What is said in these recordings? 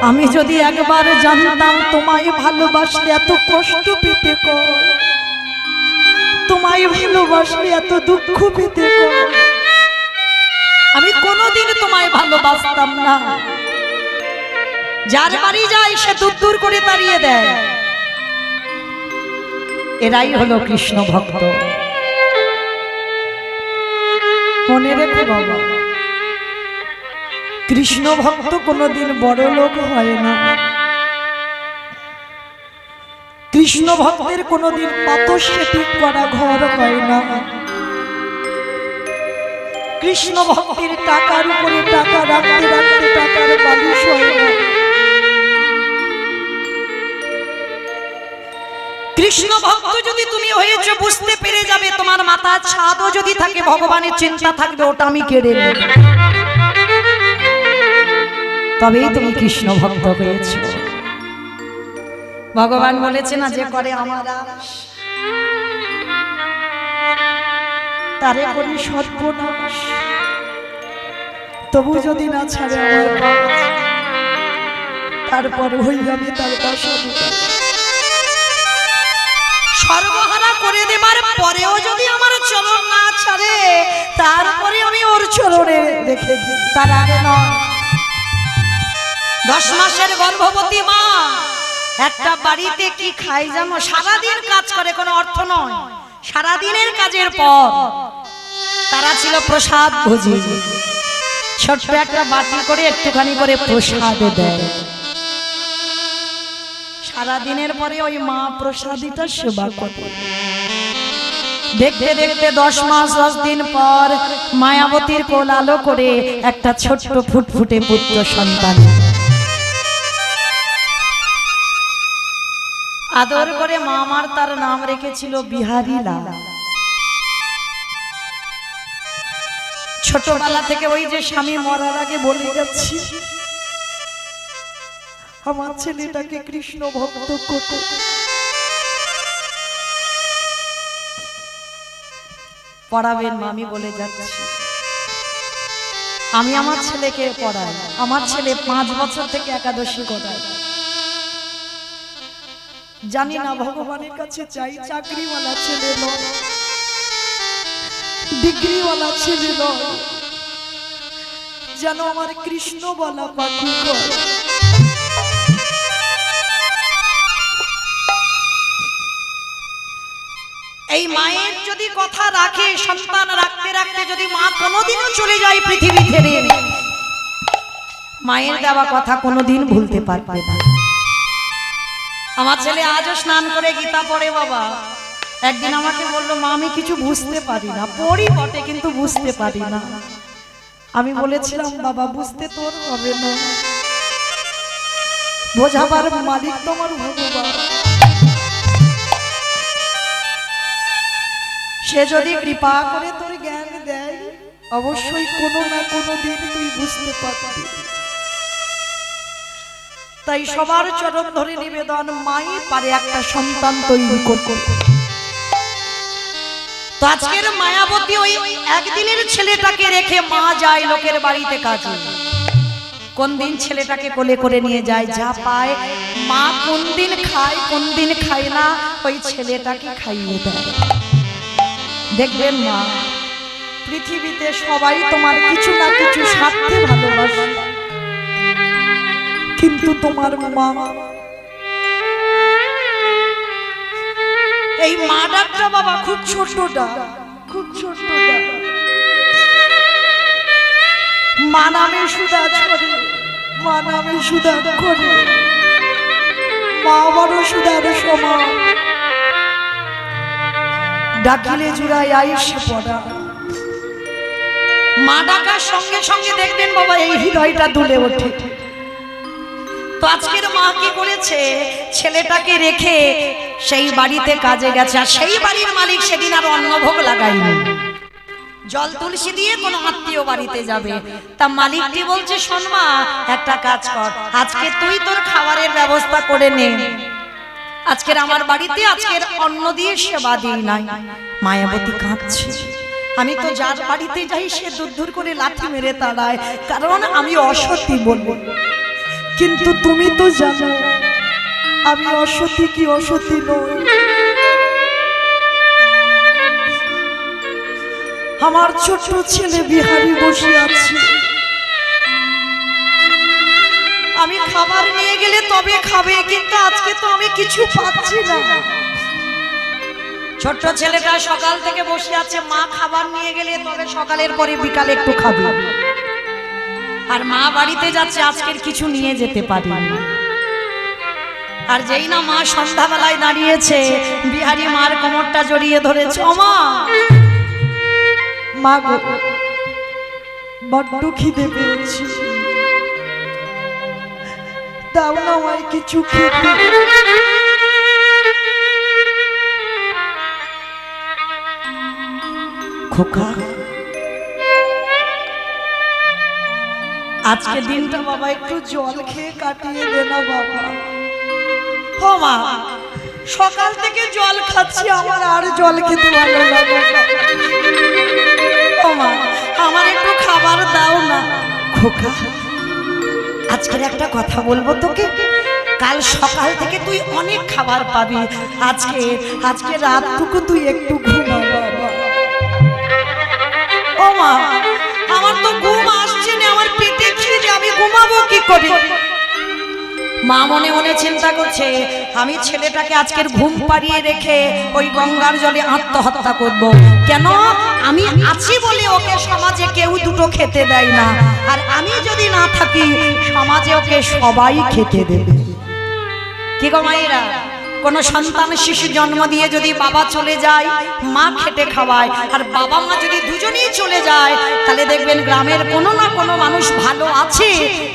আমি যদি একবার জানতাম তোমায় ভালোবাসলে এত কষ্ট পেতে কর, তোমায় ভালোবাসলে এত দুঃখ পেতে কর, আমি কোনোদিন তোমায় ভালোবাসতাম না। যার বাড়ি যায় সে দূর দূর করে তাড়িয়ে দেয়। এরাই হলো কৃষ্ণ ভক্ত। মনে রেখো বাবা, কৃষ্ণ ভক্ত কোনোদিন বড় লোক হয় না। কৃষ্ণ ভক্তের কোনোদিন পাতসে ঠিক করা ঘর হয় না। কৃষ্ণ ভক্তের টাকার উপরে টাকা রাখতে রাখতে টাকার বালিশ হয় না। কৃষ্ণ ভক্ত যদি তুমি হয়েছে বুঝতে পেরে যাবে, তোমার মাথার ছাদও যদি থাকে ভগবানের চিন্তা থাকবে ওটা আমি কেড়ে নেব, তবেই তুমি কৃষ্ণ ভক্ত হয়েছো। ভগবান বলেছে না, যে করে আমার আশ তারে করি সর্বনাশ, তবু যদি না ছাড়ে আমার কাজ, তারপর হই আমি তার বাসা সর্বহারা করে দেবার পরেও যদি আমার চরণ না ছাড়ে, তারপরে আমি ওর চরণে রেখে দিই, তার আগে নয়। 10 মাসের গর্ভবতী মা একটা বাড়িতে কি খায় জানো? সারাদিন কাজ করে, কোনো অর্থ নয়। সারাদিনের কাজের পর তারা ছিল প্রসাদ ভোজি, ছোট্ট একটা বাটি করে একটুখানি করে প্রসাদ দেয়। সারাদিনের পরে ওই মা প্রসাদিটা সেবা করে। দেখতে দেখতে 10 মাস 10 দিন পর মায়াবতীর কোল আলো করে একটা ছোট্ট ফুটফুটে পুত্র সন্তান আদর করে মা আমার তার নাম রেখেছিল বিহারী লাল। ছোটবেলা থেকে ওই যে স্বামী মরার আগে বলে যাচ্ছি, আমার ছেলেটাকে কৃষ্ণ ভক্ত করো। পড়াবেন মা, আমি বলে যাচ্ছি, আমি আমার ছেলেকে পড়াই। আমার ছেলে 5 বছর থেকে একাদশী করায়। জানি না ভগবানের কাছে চাই চাকরিওয়ালা ছেলে নয়, ডিগ্রিওয়ালা ছেলে নয়, যেন আমার কৃষ্ণ বলা পাখি করে। এই মায়ের যদি কথা রাখে, সন্তান রাখতে রাখতে যদি মা কোনোদিনও চলে যায় পৃথিবী ছেড়ে, মায়ের দেওয়া কথা কোনোদিন ভুলতে পারবে না। আমার ছেলে আজও স্নান করে গীতা পড়ে বাবা। একদিন আমাকে বললো, মা আমি কিছু বুঝতে পারি না, পড়ি বটে কিন্তু বুঝতে পারি না। আমি বলেছিলাম, বাবা বুঝতে তোর হবে না, বোঝাবার মালিক তোমার ভগবান। সে যদি কৃপা করে তোর জ্ঞান দেয়, অবশ্যই কোনো না কোনো দিন তুই বুঝতে পারবি। তাই সবার চরণ ধরে নিবেদন, মাই পারে একটা সন্তান তৈরি করতে। তো আজকের মায়াবতী ওই একদিনের ছেলেটাকে রেখে মা যায় লোকের বাড়িতে কাজে। কোন দিন ছেলেটাকে কোলে করে নিয়ে যায়, যা পায় মা কোন দিন খায় কোন দিন খায় না, ওই ছেলেটাকে খাইয়ে দেয়। দেখবেন মা, পৃথিবীতে সবাই তোমার কিছু না কিছু স্বার্থে ভালোবাসে, কিন্তু তোমার মা, এই মা ডাকটা বাবা খুব ছোটটা, খুব ছোটটা। মা নামে সুধা ছড়ে, মা নামে সুধা করে, মা বড় সুধার সমান, ডাকিলে জুড়াই আইসে পড়া। মা ডাকার সঙ্গে সঙ্গে দেখবেন বাবা এই হৃদয়টা দুলে ওঠে। তো আজকের মা কি করেছে, ছেলেটাকে রেখে সেই বাড়িতে কাজে গেছে। আর সেই বাড়ির মালিক সেদিন আর অন্নভোগ লাগায়নি, জল তুলসী দিয়ে কোনো আত্মীয় বাড়িতে যাবে। তা মালিকটি বলছে, শোন মা, একটা কাজ কর, আজকে তুই তোর খাবারের ব্যবস্থা করে নে। আজকের আমার বাড়িতে আজকের অন্ন দিয়ে সেবা দিই নাই। মায়াবতী কাঁদছে, আমি তো যার বাড়িতে যাই সে দূর দূর করে লাঠি মেরে তাড়ায়, কারণ আমি অসতী বলবো। কিন্তু তুমি তো জানো আমি অসতী কি অসতী নই। আমার ছোট ছেলে বিহারি বসে আছে, আমি খাবার নিয়ে গেলে তবে খাবে, কিন্তু আজকে তো আমি কিছু পাচ্ছি না। ছোট্ট ছেলেটা সকাল থেকে বসে আছে, মা খাবার নিয়ে গেলে তবে সকালের পরে বিকালে একটু খাবে, আর মা বাড়িতে যাচ্ছে আজকের কিছু নিয়ে যেতে পারি। আর যেই না মা সন্ধ্যাবেলায় দাঁড়িয়েছে, বিহারি মার কোমরটা জড়িয়ে ধরেছে। মা, মা গো, বড্ড খিদে পেয়েছি, দাও না আমায় কিছু খেতে। খোকা, আজকে দিনটা বাবা একটু জল খেয়ে কাটিয়ে দে না বাবা। ও মা, সকাল থেকে জল খাচ্ছি, আমার আর জল খেতে ভালো লাগে না। ও মা, আমার একটু খাবার দাও না। খোকা, আজকের একটা কথা বলবো তোকে, কাল সকাল থেকে তুই অনেক খাবার পাবি, আজকে রাতটুকু তুই একটু ঘুমা বাবা। ও মা, আমার তো ঘুম আসছে না, আমার পেটে খিদে, আমি ঘুমাবো কি করে? মা মনে মনে চিন্তা করছে, আমি ছেলেটাকে আজকের ঘুম পাড়িয়ে রেখে ওই গঙ্গার জলে আত্মহত্যা করব। কেন? আমি আছি বলে ওকে সমাজে কেউ দুটো খেতে দেয় না, আর আমি যদি না থাকি সমাজে ওকে সবাই খেতে দেবে। কি গো মায়েরা, কোন সন্তান শিশু জন্ম দিয়ে যদি বাবা চলে যায়, মা খেটে খাওয়ায়, আর বাবা মা যদি দুজনেই চলে যায়, তাহলে দেখবেন গ্রামের কোনো না কোনো মানুষ ভালো আছে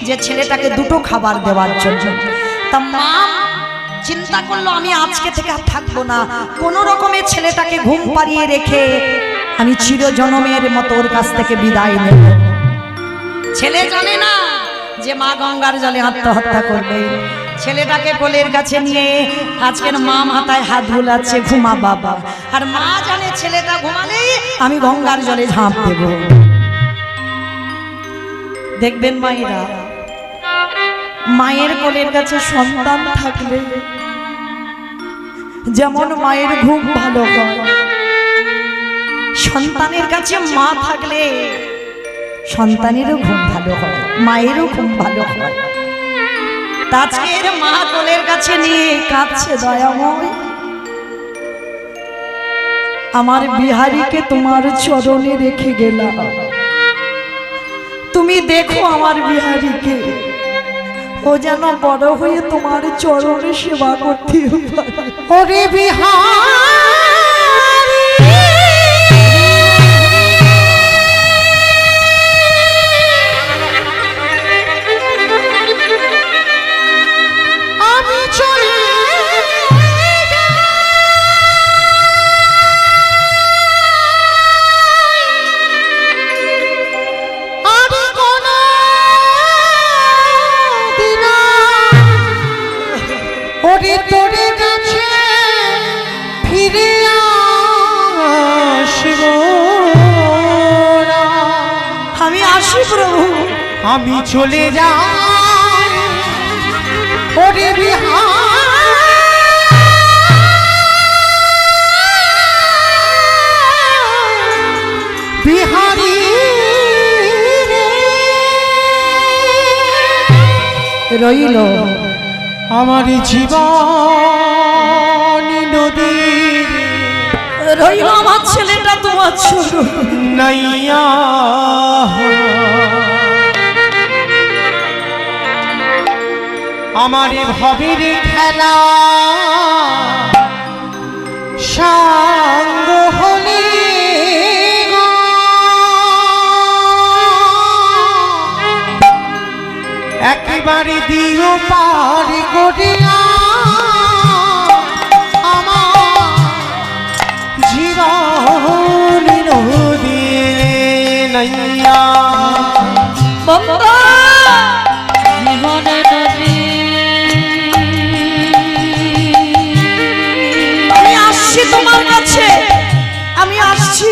যে ছেলেটাকে দুটো খাবার দেওয়ার জন্য। তা মা চিন্তা করলো, আমি আজকে থেকে আর থাকবো না, কোন রকমে ছেলেটাকে ঘুম পাড়িয়ে রেখে আমি চিরজনমের মতো ওর কাছ থেকে বিদায় নেব। ছেলে জানে না যে মা গঙ্গার জলে আত্মহত্যা করবে। ছেলেটাকে কোলের কাছে নিয়ে আজকের মা মাথায় হাত বুলাচ্ছে, ঘুমা বাবা, আর মা জানে ছেলেটা ঘুমালেই আমি গঙ্গার জলে ঝাঁপ দেব। দেখবেন মায়েরা, মায়ের কোলের কাছে সন্তান থাকলে যেমন মায়ের ঘুম ভালো হয়, সন্তানের কাছে মা থাকলে সন্তানেরও ঘুম ভালো হয়, মায়েরও ঘুম ভালো হয়। আজকের মা কোলের কাছে নিয়ে কাঁদছে, দয়াময় আমার বিহারীকে তোমার চরণে রেখে গেলাম, তুমি দেখো আমার বিহারীকে, ও যেন বড় হয়ে তোমার চরণে সেবা করতে পারে। ওরে বিহারী, আমি চলে যাই, ওরে বিহারী রইল আমার জীবন নদী, রইল আমার ছেলেটা তোমার ছোট নাইয়া। আমার ভবের খেলা সাঙ্গ হলে একেবারে দিও পারি করিয়া আমার জীবন নদী নাইয়া। জীবনে নদী তোমার কাছে আমি আসছি,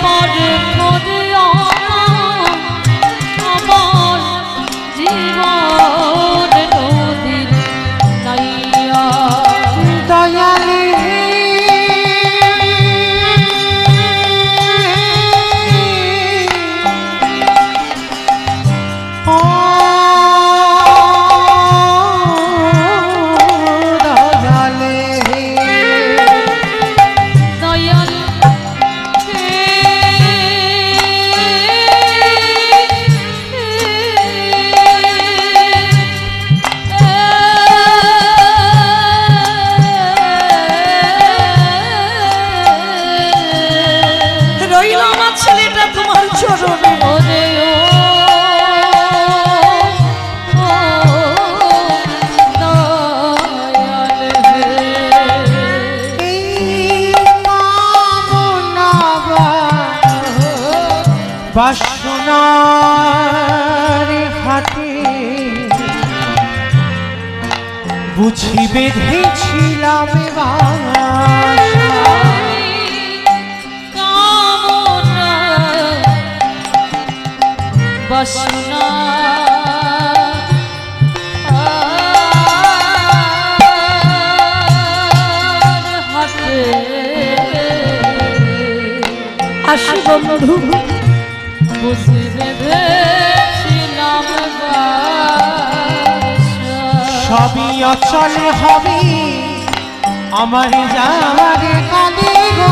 পরে পরে আমার জীবন নদীর নাইয়া দয়ালে বাসনার হাতে বুঝি বেঁধেছিলাম বাসনা হাতে আসি বন্ধু বুঝি বেঁধেছিলাম সবই অচল হবে আমার যাওয়ার কালে গো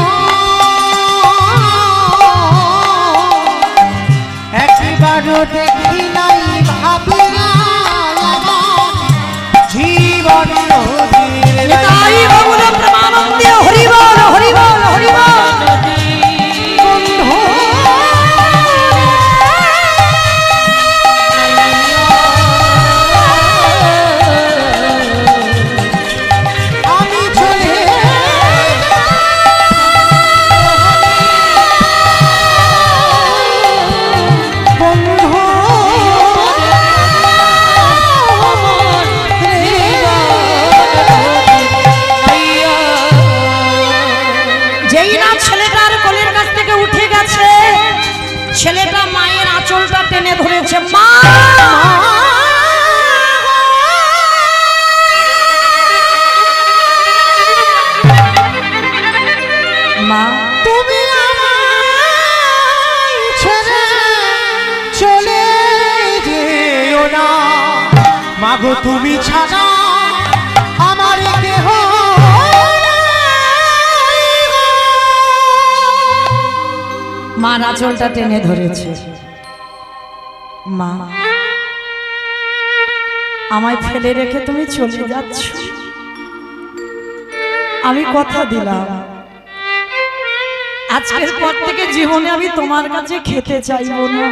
একবারও দেখি নাই ভাবি জীবন নদীর তাই বগুলো প্রেমানন্দে হরি বল হরি বল হরি বল ছেলেটা মায়ের আঁচলটা টেনে ধরেছে মা মা তুমি আমায় ছেড়ে চলে যেও না মাগো তুমি ছাড়া আমার কেহ মার আঁচলটা টেনে ধরেছে মা আমায় ফেলে রেখে তুমি চলে যাচ্ছ আমি কথা দিলাম আজকের পর থেকে জীবনে আমি তোমার কাছে খেতে চাইবো না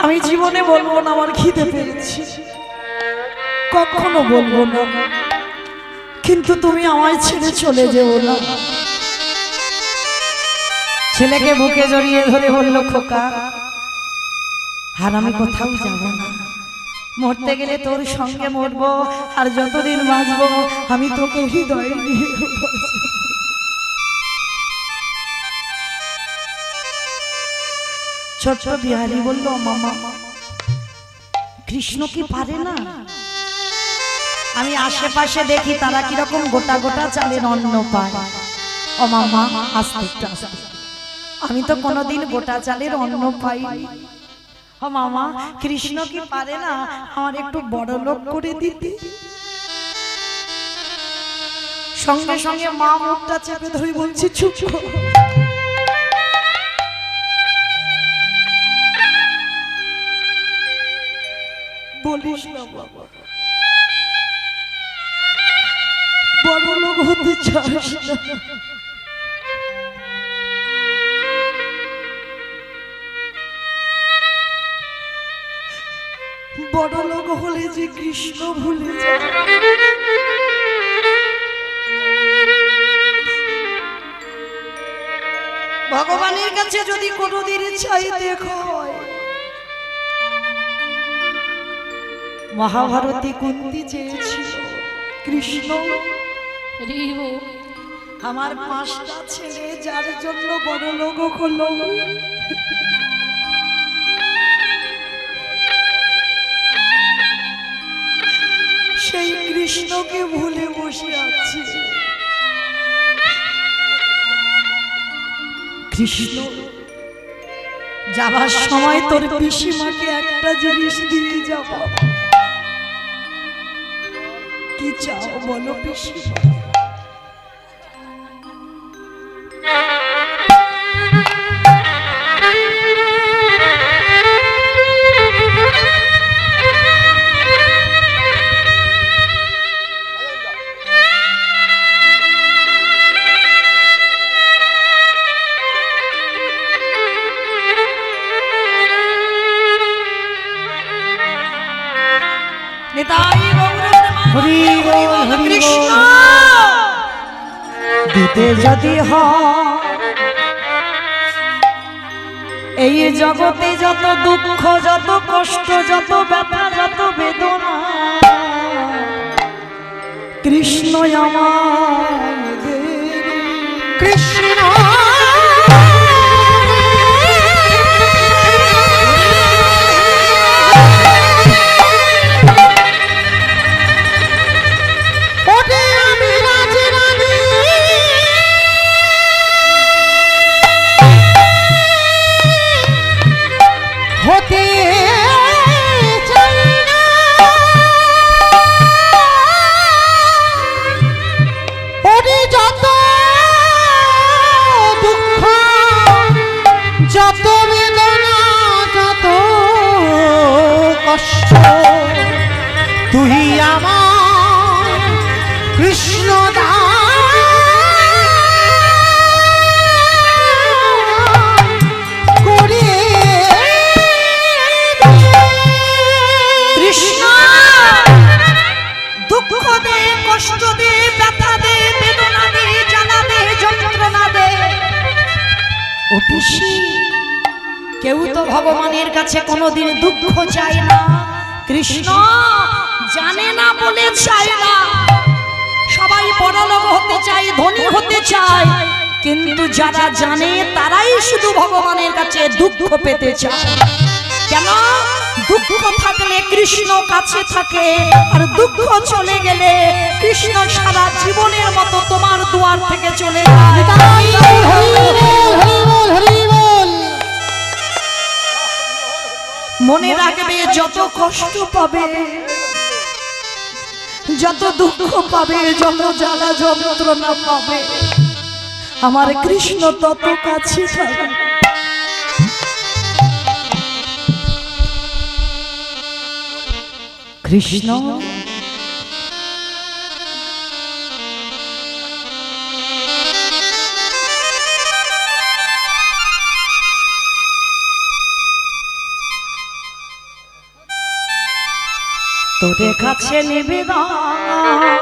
আমি জীবনে বলবো না আমার খিদে পেয়েছি কখনো বলবো না কিন্তু তুমি আমায় ছেড়ে চলে যেও না ছেলেকে বুকে জড়িয়ে ধরে বলল খোকা আর আমি কোথাও যাব না মরতে গেলে তোর সঙ্গে মরবো আর যতদিন বাঁচবো আমি তোকে হৃদয়ে নিয়ে ছোট্ট বিহারি বলল মামা কৃষ্ণ কি পারে না আমি আশেপাশে দেখি তারা কিরকম গোটা গোটা চালের অন্ন পায় ও মামা আস্তে একটু আস্তে আমি তো কোনোদিন গোটা চালের অন্ন পাই ও মামা কৃষ্ণ কি পারে না আমার একটু বড় লোক করে দিতে সঙ্গে সঙ্গে মা মুখটা চেপে ধরে বলছি চুপ কর বলিস না বাবা বড় লোক হতে চাস না বড় লোক হলে যে কৃষ্ণ ভুলে যায় ভগবানের কাছে যদি কোনোদিন চাইতে হয় মহাভারতী কুন্তি চেয়েছিল কৃষ্ণ আমার 5টা ছেলে যার জন্য বড় লোক হলো, সেই কৃষ্ণকে ভুলে বসে আছে। কৃষ্ণ, যাবার সময় তোর পিসিমাকে একটা জিনিস দিয়ে যাব। কি চাও বলো পিসিমা? হরি বল হরি কৃষ্ণ বল। দিতে যদি হয় এই জগতে যত দুঃখ, যত কষ্ট, যত ব্যথা, যত বেদনা, কৃষ্ণ আমার কৃষ্ণ হতে চাই না, ওরে যত দুঃখ, যত বেদনা, যত কষ্ট, তুই আমার কৃষ্ণ কৃষ্ণ দুঃখ দে, কষ্ট দে, ব্যথা দে, বেদনা দে, জ্বালা দে, যন্ত্রণা দে। ও পিসি, কেউ তো ভগবানের কাছে কোনোদিন দুঃখ চায় না। কৃষ্ণ জানে না বলে চায় না। সবাই বড়লোক হতে চায়, ধনী হতে চায়, কিন্তু যারা জানে তারাই শুধু ভগবানের কাছে দুঃখ পেতে চায়। কেন? দুঃখ থাকলে কৃষ্ণ কাছে থাকে, আর দুঃখ চলে গেলে কৃষ্ণ সারা জীবনের মতো তোমার দুয়ার থেকে চলে যায়। মনে রাখবে, যত কষ্ট পাবে, যত দুঃখ পাবে, যত জ্বালা যন্ত্রণা পাবে, আমার কৃষ্ণ তত কাছে থাকে। কৃষ্ণ তোদের কাছে নিবেদন,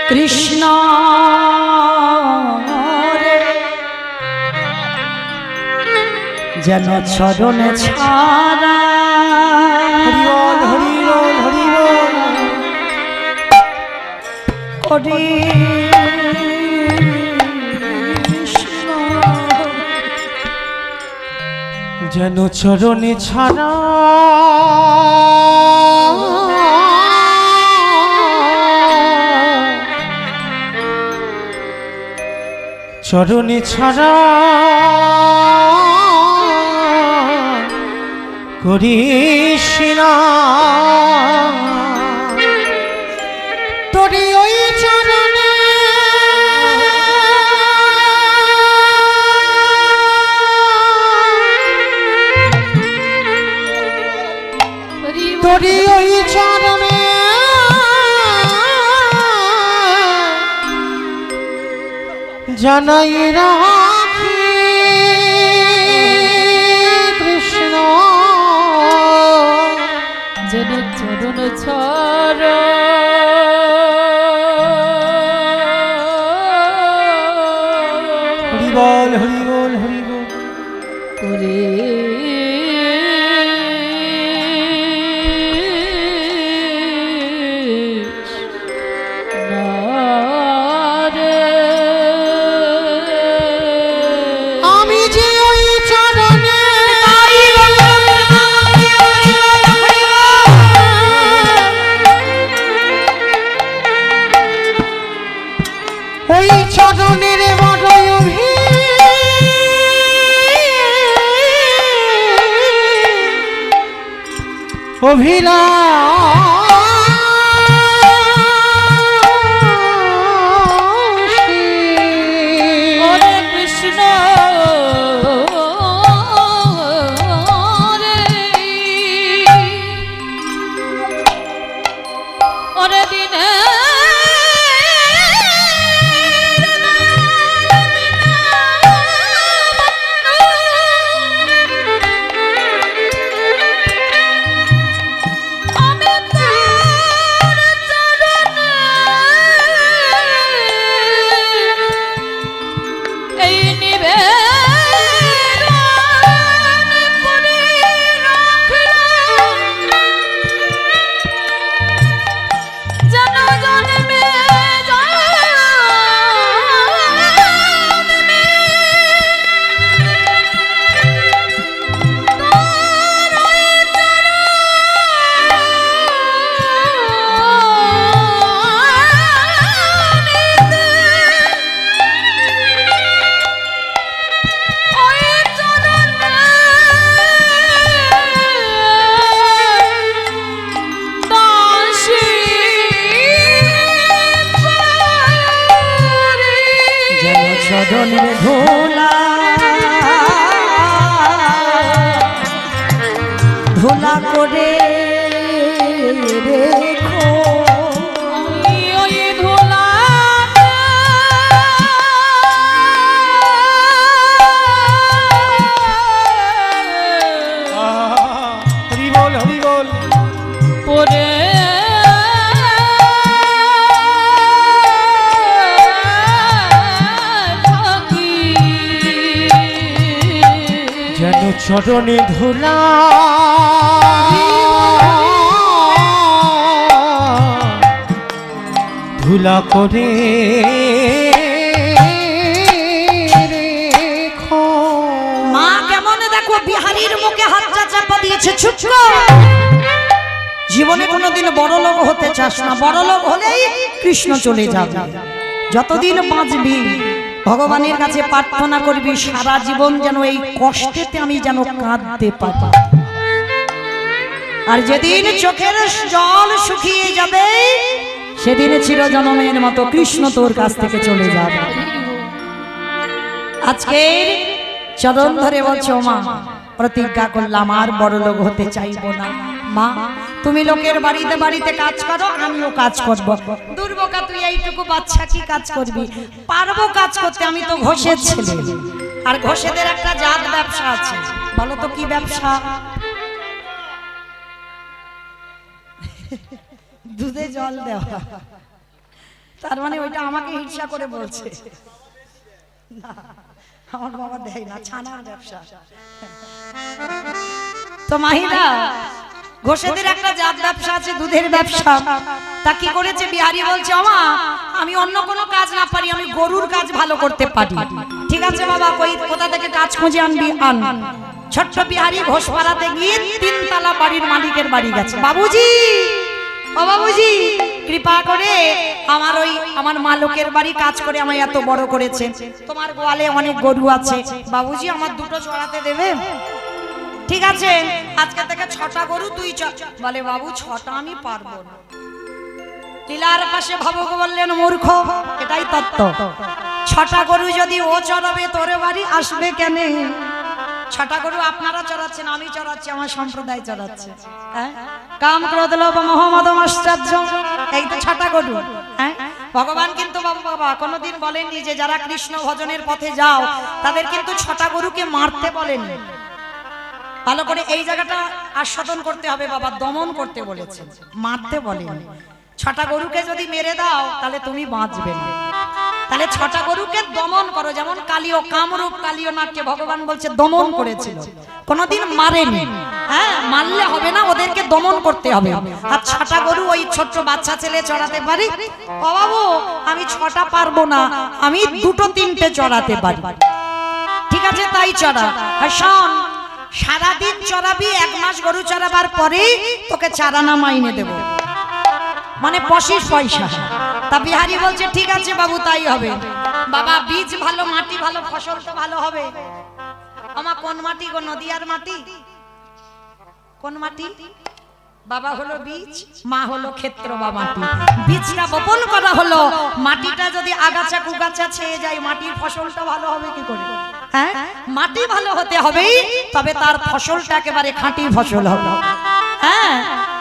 কৃষ্ণ রে, যেন চরণে ছাড়া। হরি বল হরি বল হরি বল। হরি কৃষ্ণ, যেন চরণে ছাড়া চরণে ছাড়া করিস না, তোরে ওই চরণে তোরে ওই চরণে জানাই রাখি কৃষ্ণ, যেন চরণ ছাড় হরি বল হরি বল হরি বল। করে না। অভিলাষী ওরে কৃষ্ণ রে ওরে দিনে চরণের ধুলা ধুলা করে রেখো ওই ধুলা হরি বল হরি বল পরে যেন চরণে ধুলা ধুলা করে রেখো। মা কেমন দেখো বিহারীর মুখে হাতটা চাপা দিয়েছে চুপ কর। জীবনে কোনোদিন বড় লোক হতে চাস না, বড় লোক হলেই কৃষ্ণ চলে যাবে। যতদিন বাঁচবি ভগবানের কাছে প্রার্থনা করবি সারা জীবন যেন এই কষ্টেতে আমি যেন কাঁদতে পারি। আর যেদিন চোখের জল শুকিয়ে যাবে সেদিন চিরজনমের মতো কৃষ্ণ তোর কাছ থেকে চলে যাবে। আজকে চরণ ধরে বলছো মা প্রতিজ্ঞা করলাম আর বড় লোক হতে চাইবো না। মা তুমি লোকের বাড়িতে বাড়িতে কাজ করো, আমিও কাজ করব। দুর্বোকা তুই এইটুকু বাচ্চা কি কাজ করবি? পারবো কাজ করতে, আমি তো ঘোষের ছেলে। আর ঘোষেদের একটা জাত ব্যবসা আছে, বলো তো কি ব্যবসা? দুধে জল দেওয়া। তার মানে ওইটা আমাকে হিংসা করে বলছে না, আমার বাবা দেয় না, ছানার ব্যবসা। তো মাহিরা ঘোষেদের একটা জাত ব্যবসা আছে, দুধের ব্যবসা। তা কি করেছে বিহারী বলছে আমা আমি অন্য কোনো কাজ না পারি, আমি গরুর কাজ ভালো করতে পারি। ঠিক আছে বাবা, কোথা থেকে কাজ খুঁজে আনবি আন। ছোট্ট বিহারী ঘোষপাড়াতে গিয়ে 3 তলা বাড়ির মালিকের বাড়ি গেছে। বাবুজি ও বাবুজি কৃপা করে আমার মা লোকের বাড়ি কাজ করে আমায় এত বড় করেছে, তোমার গোয়ালে অনেক গরু আছে, বাবুজি আমার দুটো চড়াতে দেবে? ঠিক আছে আজকে থেকে 6টা গরু তুই বলে বাবু 6টা আমি পারবো না। টিলার পাশে ভাবুক বললেন মূর্খ, এটাই তত্ত্ব। 6টা গরু যদি ও চড়াবে তোর বাড়ি আসবে কেন? 6টা গরু আপনারা চড়াচ্ছেন, আমি চড়াচ্ছি, আমার সম্প্রদায় চড়াচ্ছে। হ্যাঁ কাম ক্রোধ লোভ মোহ মদ আশ্চর্য, এই তো 6টা গরু। হ্যাঁ ভগবান কিন্তু বাবা কোনোদিন বলেননি যে যারা কৃষ্ণ ভজনের পথে যাও তাদের কিন্তু 6টা গরুকে মারতে বলেননি। ভালো করে এই জায়গাটা আস্বাদন করতে হবে, বাবা দমন করতে বলেছেন, মারতে বলেননি। 6টা গরুকে যদি মেরে দাও তাহলে তুমি বাঁচবে না। তাহলে 6টা গরুকে দমন করো, যেমন কালিও কামরূপ কালিও নাটকে ভগবান বলছে দমন করেছিল, কোনোদিন মারেনি। হ্যাঁ মারলে হবে না, ওদেরকে দমন করতে হবে। আর 6টা গরু ওই ছোট্ট বাচ্চা ছেলে চড়াতে পারি? ও বাবু আমি 6টা পারবো না, আমি 2-3টে চড়াতে পারি। ঠিক আছে তাই চড়া। আর শোন সারাদিন চড়াবি, 1 মাস গরু চড়াবার পরে তোকে 4 আনা মাইনে দেব, মানে 25 পয়সা। তা বিহারী বলছে ঠিক আছে বাবু তাই হবে। বাবা বীজ ভালো, মাটি ভালো, ফসল তো ভালো হবে। আমার কোন মাটি গো? নদিয়ার মাটি। কোন মাটি? বাবা হলো বীজ, মা হলো ক্ষেত্র বা মাটি। বীজটা বপন করা হলো, মাটিটা যদি আগাছা কুগাছা ছেয়ে যায় মাটির ফসলটা ভালো হবে কি করে? হ্যাঁ, মাটি ভালো হতে হবেই, তবে তার ফসলটা একেবারে খাঁটি ফসল হবে। হ্যাঁ,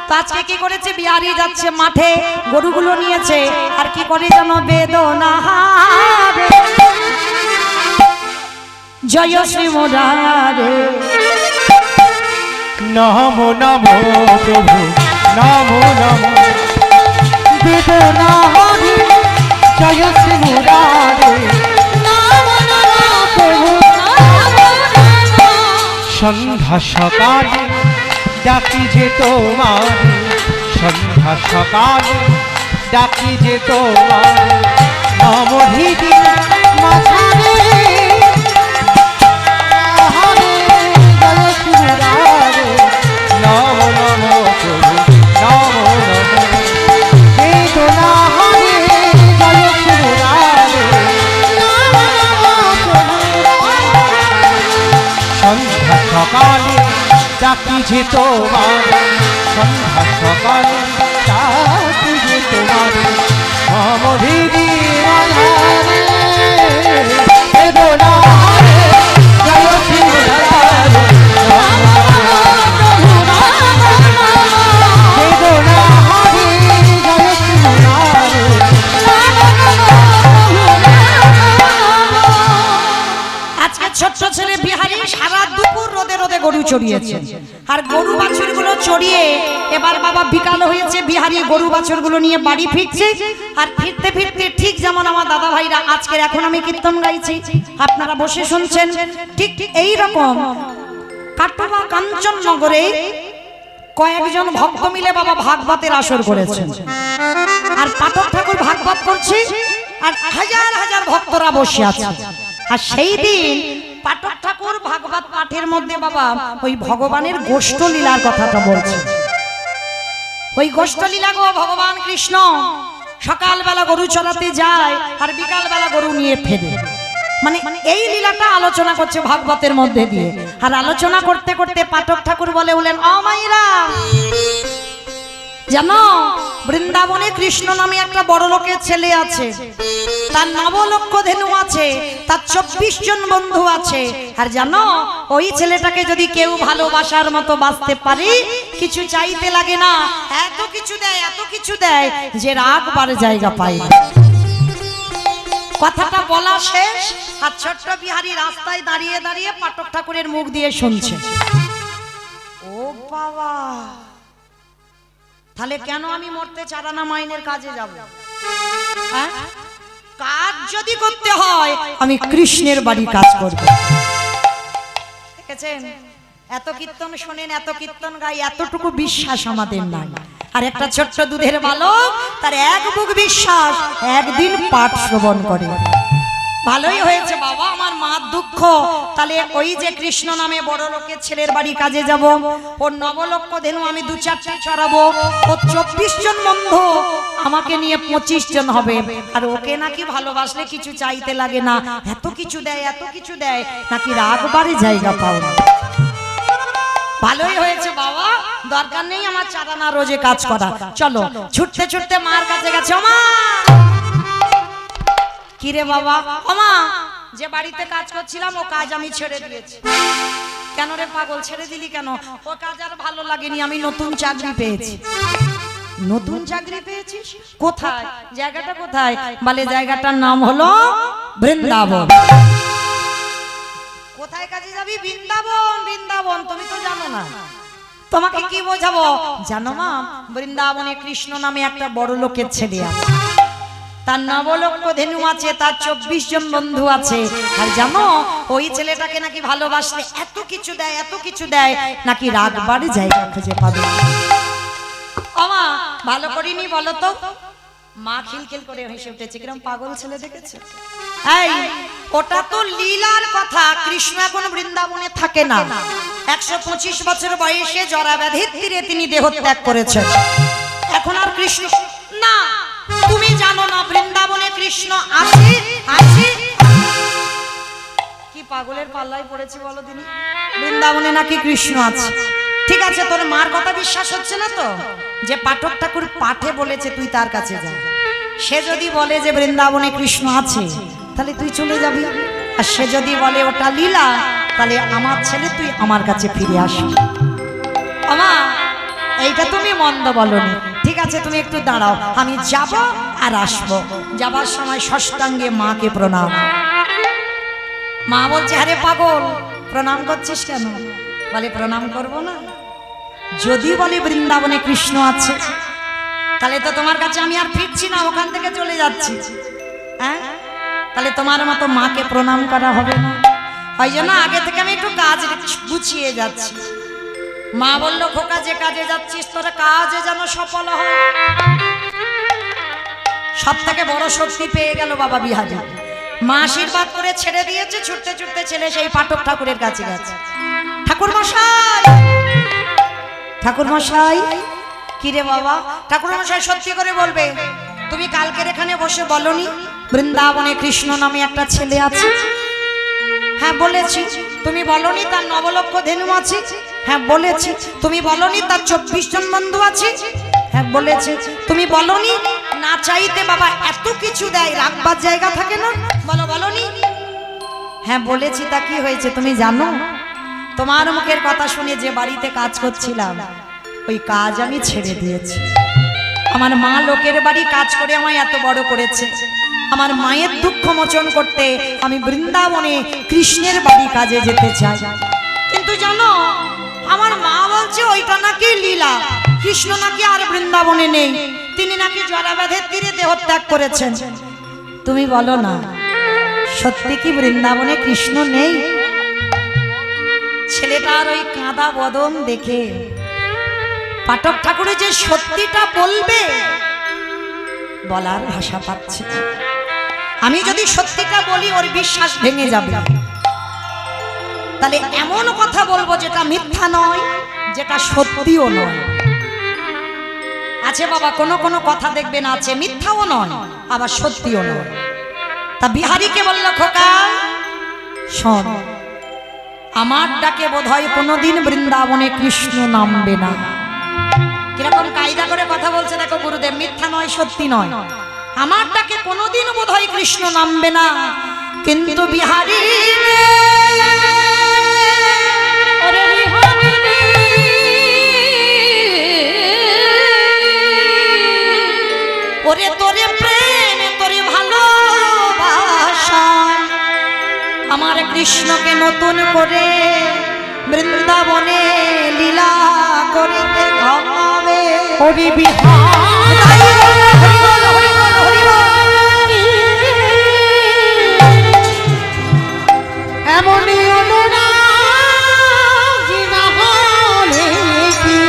তো আজকে কি করেছে, বিহারি যাচ্ছে মাঠে, গরুগুলো নিয়েছে, আর কি করে জানো, বেদনা হারে জয় শ্রী মুরারে, নমো নমো প্রভু, নমো নমো বেদনা হরি জয় শ্রী মুরারে, সন্ধ্যা সকালে ডাকি যে তোমার, সন্ধ্যা সকালে ডাকি যে তোমার, নবহৃদি মাঝারে হরে জয় শ্রী মুরারে, নমো নমো প্রভু, নমো নমো বেদনা হরে জয় শ্রী মুরারে, সন্ধ্যা সকালে ডাকি যে তোমার, সন্ধ্যা সকালে ডাকি যে তোমার, নবহৃদি মাঝারে বেদনা হরে জয় শ্রী মুরারে, বেদনা হরে জয় শ্রী মুরারে। আজকে ছোট্ট ছেলে বিহারি সারা দুপুর রোদে রোদে গরু চড়িয়েছে, আর গরু বাছুরগুলো চড়িয়ে এবার বাবা বিকাল হয়েছে, বিহারি গরু বাছুরগুলো নিয়ে বাড়ি ফিরছে। আর ফিরতে ফিরতে ঠিক যেমন আমার দাদা ভাইরা আজকের এখন আমি কীর্তন গাইছি, আপনারা বসে শুনছেন, ঠিক ঠিক এই রকম কাটোয়া কাঞ্চননগরে কয়েকজন ভক্ত মিলে বাবা ভাগবতের আসর করেছেন, আর পাঠক ঠাকুর ভাগবত করছে, আর হাজার হাজার ভক্তরা বসে আছে। আর সেই দিন পাঠক ঠাকুর ভাগবত পাঠের মধ্যে বাবা ওই ভগবানের গোষ্ঠ লীলার কথাটা বলছে। ওই গোষ্ঠ লীলা গো, ভগবান কৃষ্ণ সকালবেলা গরু চড়াতে যায় আর বিকালবেলা গরু নিয়ে ফেরে, মানে এই লীলাটা আলোচনা করছে ভাগবতের মধ্যে দিয়ে। আর আলোচনা করতে করতে পাঠক ঠাকুর বলে উঠলেন, ও মাইরা জানো, বৃন্দাবনে কৃষ্ণ নামে একটা বড় লোকের ছেলে আছে, তার 9 লক্ষ ধেনু আছে, তার 24 জন বন্ধু আছে। আর জানো, ওই ছেলেটাকে যদি কেউ ভালোবাসার মতো বাঁচতে পারে, কিছু চাইতে লাগে না, এত কিছু দেয়, এত কিছু দেয় যে রাখবার জায়গা পায় না। কথাটা বলা শেষ, আর ছোট্ট বিহারি রাস্তায় দাঁড়িয়ে দাঁড়িয়ে পাঠক ঠাকুরের মুখ দিয়ে শুনছে। ও বাবা, তাহলে কেন আমি মরতে চারানা মাইনের কাজে যাব? হ্যাঁ, কাজ যদি করতে হয় আমি কৃষ্ণের বাড়ি কাজ করব। দেখেছেন, এত কীর্তন শোনেন, এত কীর্তন গাই, এতটুকু বিশ্বাস আমাদের নাই। আর একটা ছোট্ট দুধের বালক, তার এক বুক বিশ্বাস, একদিন পাঠ শ্রবণ করে। ভালোই হয়েছে বাবা, আমার মা দুঃখ, তাহলে ওই যে কৃষ্ণ নামে বড় লোকের ছেলের বাড়ি কাজে যাব, ওর 9 লক্ষ ধেনু আমি 2-4টা চড়াবো, ও 24 জন বন্ধু আমাকে নিয়ে 25 জন হবে। আর ওকে নাকি ভালোবাসলে কিছু চাইতে লাগে না, এত কিছু দেয়, এত কিছু দেয়, নাকি রাখবারে জায়গা পাও না। ভালোই হয়েছে বাবা, দরকার নেই আমার চারানা রোজে কাজ করা। চলো, ছুটতে ছুটতে মার কাছে গেছে। মা, কিরে বাবা? ওমা, যে বাড়িতে কাজ করছিলাম ও কাজ আমি ছেড়ে দিয়েছি। কেন রে পাগল, ছেড়ে দিলি কেন? ও কাজ আর ভালো লাগেনি, আমি নতুন চাকরি পেয়েছি। নতুন চাকরি পেয়েছিস? কোথায়? জায়গাটা কোথায়? বলে জায়গাটার নাম হলো বৃন্দাবন। কোথায় কাজে যাবি? বৃন্দাবন। বৃন্দাবন তুমি তো জানো না, তোমাকে কি বোঝাবো? জানো মা, বৃন্দাবনে কৃষ্ণ নামে একটা বড় লোকের ছেলে আছে, তার 9 লক্ষ ধেনু আছে, তার 24 জন বন্ধু আছে। আর জানো, ওই ছেলেটাকে নাকি ভালোবাসলে এত কিছু দেয়, এত কিছু দেয়, নাকি রাখবার জায়গা খুঁজে পাবে। ওমা, ভালো করিনি বলো তো? মা খিলখিল করে হেসে উঠেছে, কিরম পাগল ছেলে দেখেছে। এই, ওটা তো লীলার কথা, কৃষ্ণ এখন বৃন্দাবনে থাকে না। 125 বছর বয়সে জরা ব্যাধির তীরে তিনি দেহত্যাগ করেছেন। এখন আর কৃষ্ণ না, তুমি জানো না বৃন্দাবনে কৃষ্ণ আছে? আছে। কি পাগলের পাল্লায় পড়েছে বলো দিনি? বৃন্দাবনে নাকি কৃষ্ণ আছে, ঠিক আছে, তোর মার কথা বিশ্বাস হচ্ছে না তো, যে পাঠক ঠাকুর পাঠে বলেছে তুই তার কাছে যা। সে যদি বলে যে বৃন্দাবনে কৃষ্ণ আছে, তাহলে তুই চলে যাবি। আর সে যদি বলে ওটা লীলা, তাহলে আমার ছেলে তুই আমার কাছে ফিরে আসবি। আমা, এইটা তুমি মন্দ বলনি। ঠিক আছে, তুমি একটু দাঁড়াও, আমি যাব আর আসবো। যাবার সময় ষষ্ঠাঙ্গে মাকে প্রণাম। মা বলছে, আরে পাগল, প্রণাম করছিস কেন? বলে প্রণাম করব না, যদি বলে বৃন্দাবনে কৃষ্ণ আছে, তাহলে তো তোমার কাছে আমি আর ফিরছি না, ওখান থেকে চলে যাচ্ছি। হ্যাঁ, তাহলে তোমার মতো মাকে প্রণাম করা হবে না। ওই জন্য আগে থেকে আমি একটু কাজ গুছিয়ে যাচ্ছি। মা বললো, খোকা যে কাজে যাচ্ছিস তোর কাজে যেন সফল হয়। সব থেকে বড় শক্তি পেয়ে গেল বাবা বিহারী। মা আশীর্বাদ করে ছেড়ে দিয়েছে, ছুটতে ছুটতে ছেলে সেই পাঠক ঠাকুরের কাছে গেছে। ঠাকুর মশাই, ঠাকুর মশাই। কিরে বাবা? ঠাকুর মশাই সত্যি করে বলবে, তুমি কালকের এখানে বসে বলনি বৃন্দাবনে কৃষ্ণ নামে একটা ছেলে আছে? হ্যাঁ বলেছি। তুমি বলনি তার 9 লক্ষ ধেনু আছে? হ্যাঁ বলেছি। তুমি বলনি তার 24 জন বন্ধু আছে? হ্যাঁ বলেছি। তুমি বলনি না চাইতে বাবা এত কিছু দেয়, রাখবার জায়গা থাকে না? বলনি? হ্যাঁ বলেছি। তা কি হয়েছে তুমি জানো? তোমার মুখের কথা শুনে যে বাড়িতে কাজ করছিলাম, ওই কাজ আমি ছেড়ে দিয়েছি। আমার মা লোকের বাড়ি কাজ করে আমায় এত বড় করেছে, আমার মায়ের দুঃখ মোচন করতে আমি বৃন্দাবনে কৃষ্ণের বাড়ি কাজে যেতে চাই। কিন্তু জানো, আমার মা বলছে ওইটা নাকি লীলা, কৃষ্ণ নাকি আর বৃন্দাবনে নেই, তিনি নাকি জরাবাঁধের তীরে দেহত্যাগ করেছেন। তুমি বলো না, সত্যি কি বৃন্দাবনে কৃষ্ণ নেই? ছেলেটার ওই কাঁদা বদন দেখে পাঠক ঠাকুরের যে সত্যিটা বলবে, বলার ভাষা পাচ্ছে না। আমি যদি সত্যিটা বলি ওর বিশ্বাস ভেঙে যাবে, তাহলে এমন কথা বলবো যেটা মিথ্যা নয়, যেটা সত্যিও নয়। আছে বাবা, কোনো কোনো কথা দেখবেন আছে মিথ্যাও নয় আবার সত্যিও নয়। তা বিহারীকে বলল, খোকা শোন, আমার ডাকে বোধহয় কোনোদিন বৃন্দাবনে কৃষ্ণ নামবে না। কিরকম কায়দা করে কথা বলছে দেখো গুরুদেব, মিথ্যা নয় সত্যি নয়। আমার ডাকে কোনোদিন বোধহয় কৃষ্ণ নামবে না, কিন্তু বিহারী ওরে তোরে প্রেম তোরে ভালোবাসা আমার কৃষ্ণকে নতুন করে বৃন্দাবনে লীলা করিতে হবে। হরি বিহার এমনই অনুরাগী না হলে কি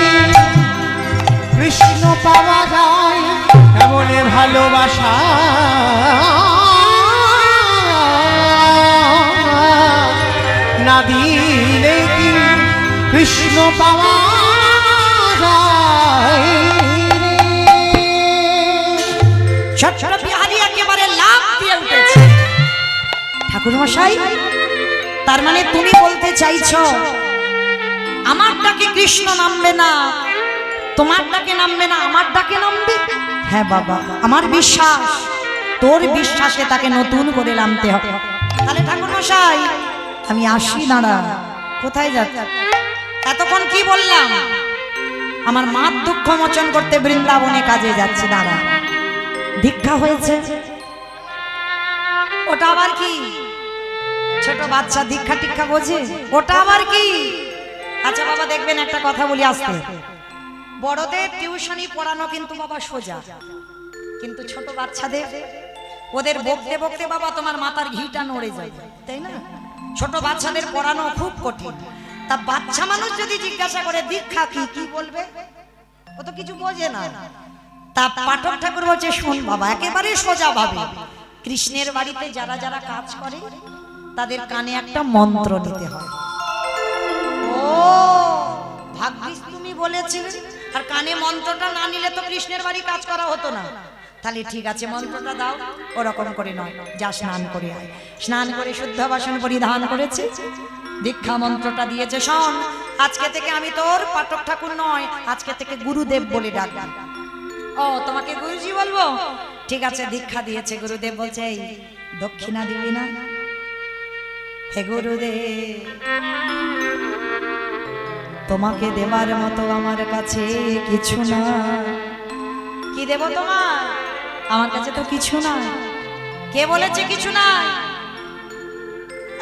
কৃষ্ণ পাওয়া যায়? এমনই ভালোবাসা না দিলে কি কৃষ্ণ পাওয়া যায়? ছোট বিহারী একেবারে লাফ দিয়ে উঠেছে। ঠাকুর মশাই, তার মানে তুমি বলতে চাইছো আমার ডাকে কৃষ্ণ নামবে না, তোমার ডাকে নামবে না, আমার ডাকে নামবে? হ্যাঁ বাবা, আমার বিশ্বাস, তোর বিশ্বাসে তাকে নতুন করে নামতে হবে। তাহলে ঠাকুর মশাই আমি আসি। দাঁড়া, কোথায় যাচ্ছ? এতক্ষণ কি বললাম? আমার মার দুঃখ মোচন করতে বৃন্দাবনে কাজে যাচ্ছে। দাঁড়া, দীক্ষা হয়েছে, ওটা আবার কি? ছোট বাচ্চা দীক্ষা টিক্ষা বোঝে, ওটা আবার কি? আচ্ছা বাবা দেখবেন, একটা কথা বলি আসতে, বড়দের টিউশনি পড়ানো কিন্তু বাবা সোজা, কিন্তু ছোট বাচ্চাদের ওদের বকতে বকতে বাবা তোমার মাথার ঘিটা নড়ে যায়, তাই না? ছোট বাচ্চাদের পড়ানো খুব কঠিন। তা বাচ্চা মানুষ যদি জিজ্ঞাসা করে দীক্ষা কি, কি বলবে? ও তো কিছু বোঝে না। তা পাঠক ঠাকুর বলছে, শোন বাবা, একেবারে সোজা ভাবে কৃষ্ণের বাড়িতে যারা যারা কাজ করে তাদের কানে একটা মন্ত্র দিতে হয়। ও ভাগ্যিস তুমি বলেছিলে, আর কানে মন্ত্রটা না নিলে তো কৃষ্ণের বাড়ি কাজ করা হতো না। তাহলে ঠিক আছে, মন্ত্রটা দাও। ওরকম করে নয়, যা স্নান করে আয়। স্নান করে শুদ্ধ বাসন পরিধান করেছে, দীক্ষা মন্ত্রটা দিয়েছে। শোন, আজকে থেকে আমি তোর পাঠক ঠাকুর নয়, আজকে থেকে গুরুদেব বলে ডাকবি। ও তোমাকে গুরুজি বলবো? ঠিক আছে, দীক্ষা দিয়েছে গুরুদেব, বলছে এই দক্ষিণা দিবি না? হে গুরুদেব, তোমাকে দেবার মতো আমার কাছে কিছু না। কি দেব তোমার? আমার কাছে তো কিছু না। কে বলেছে কিছু না?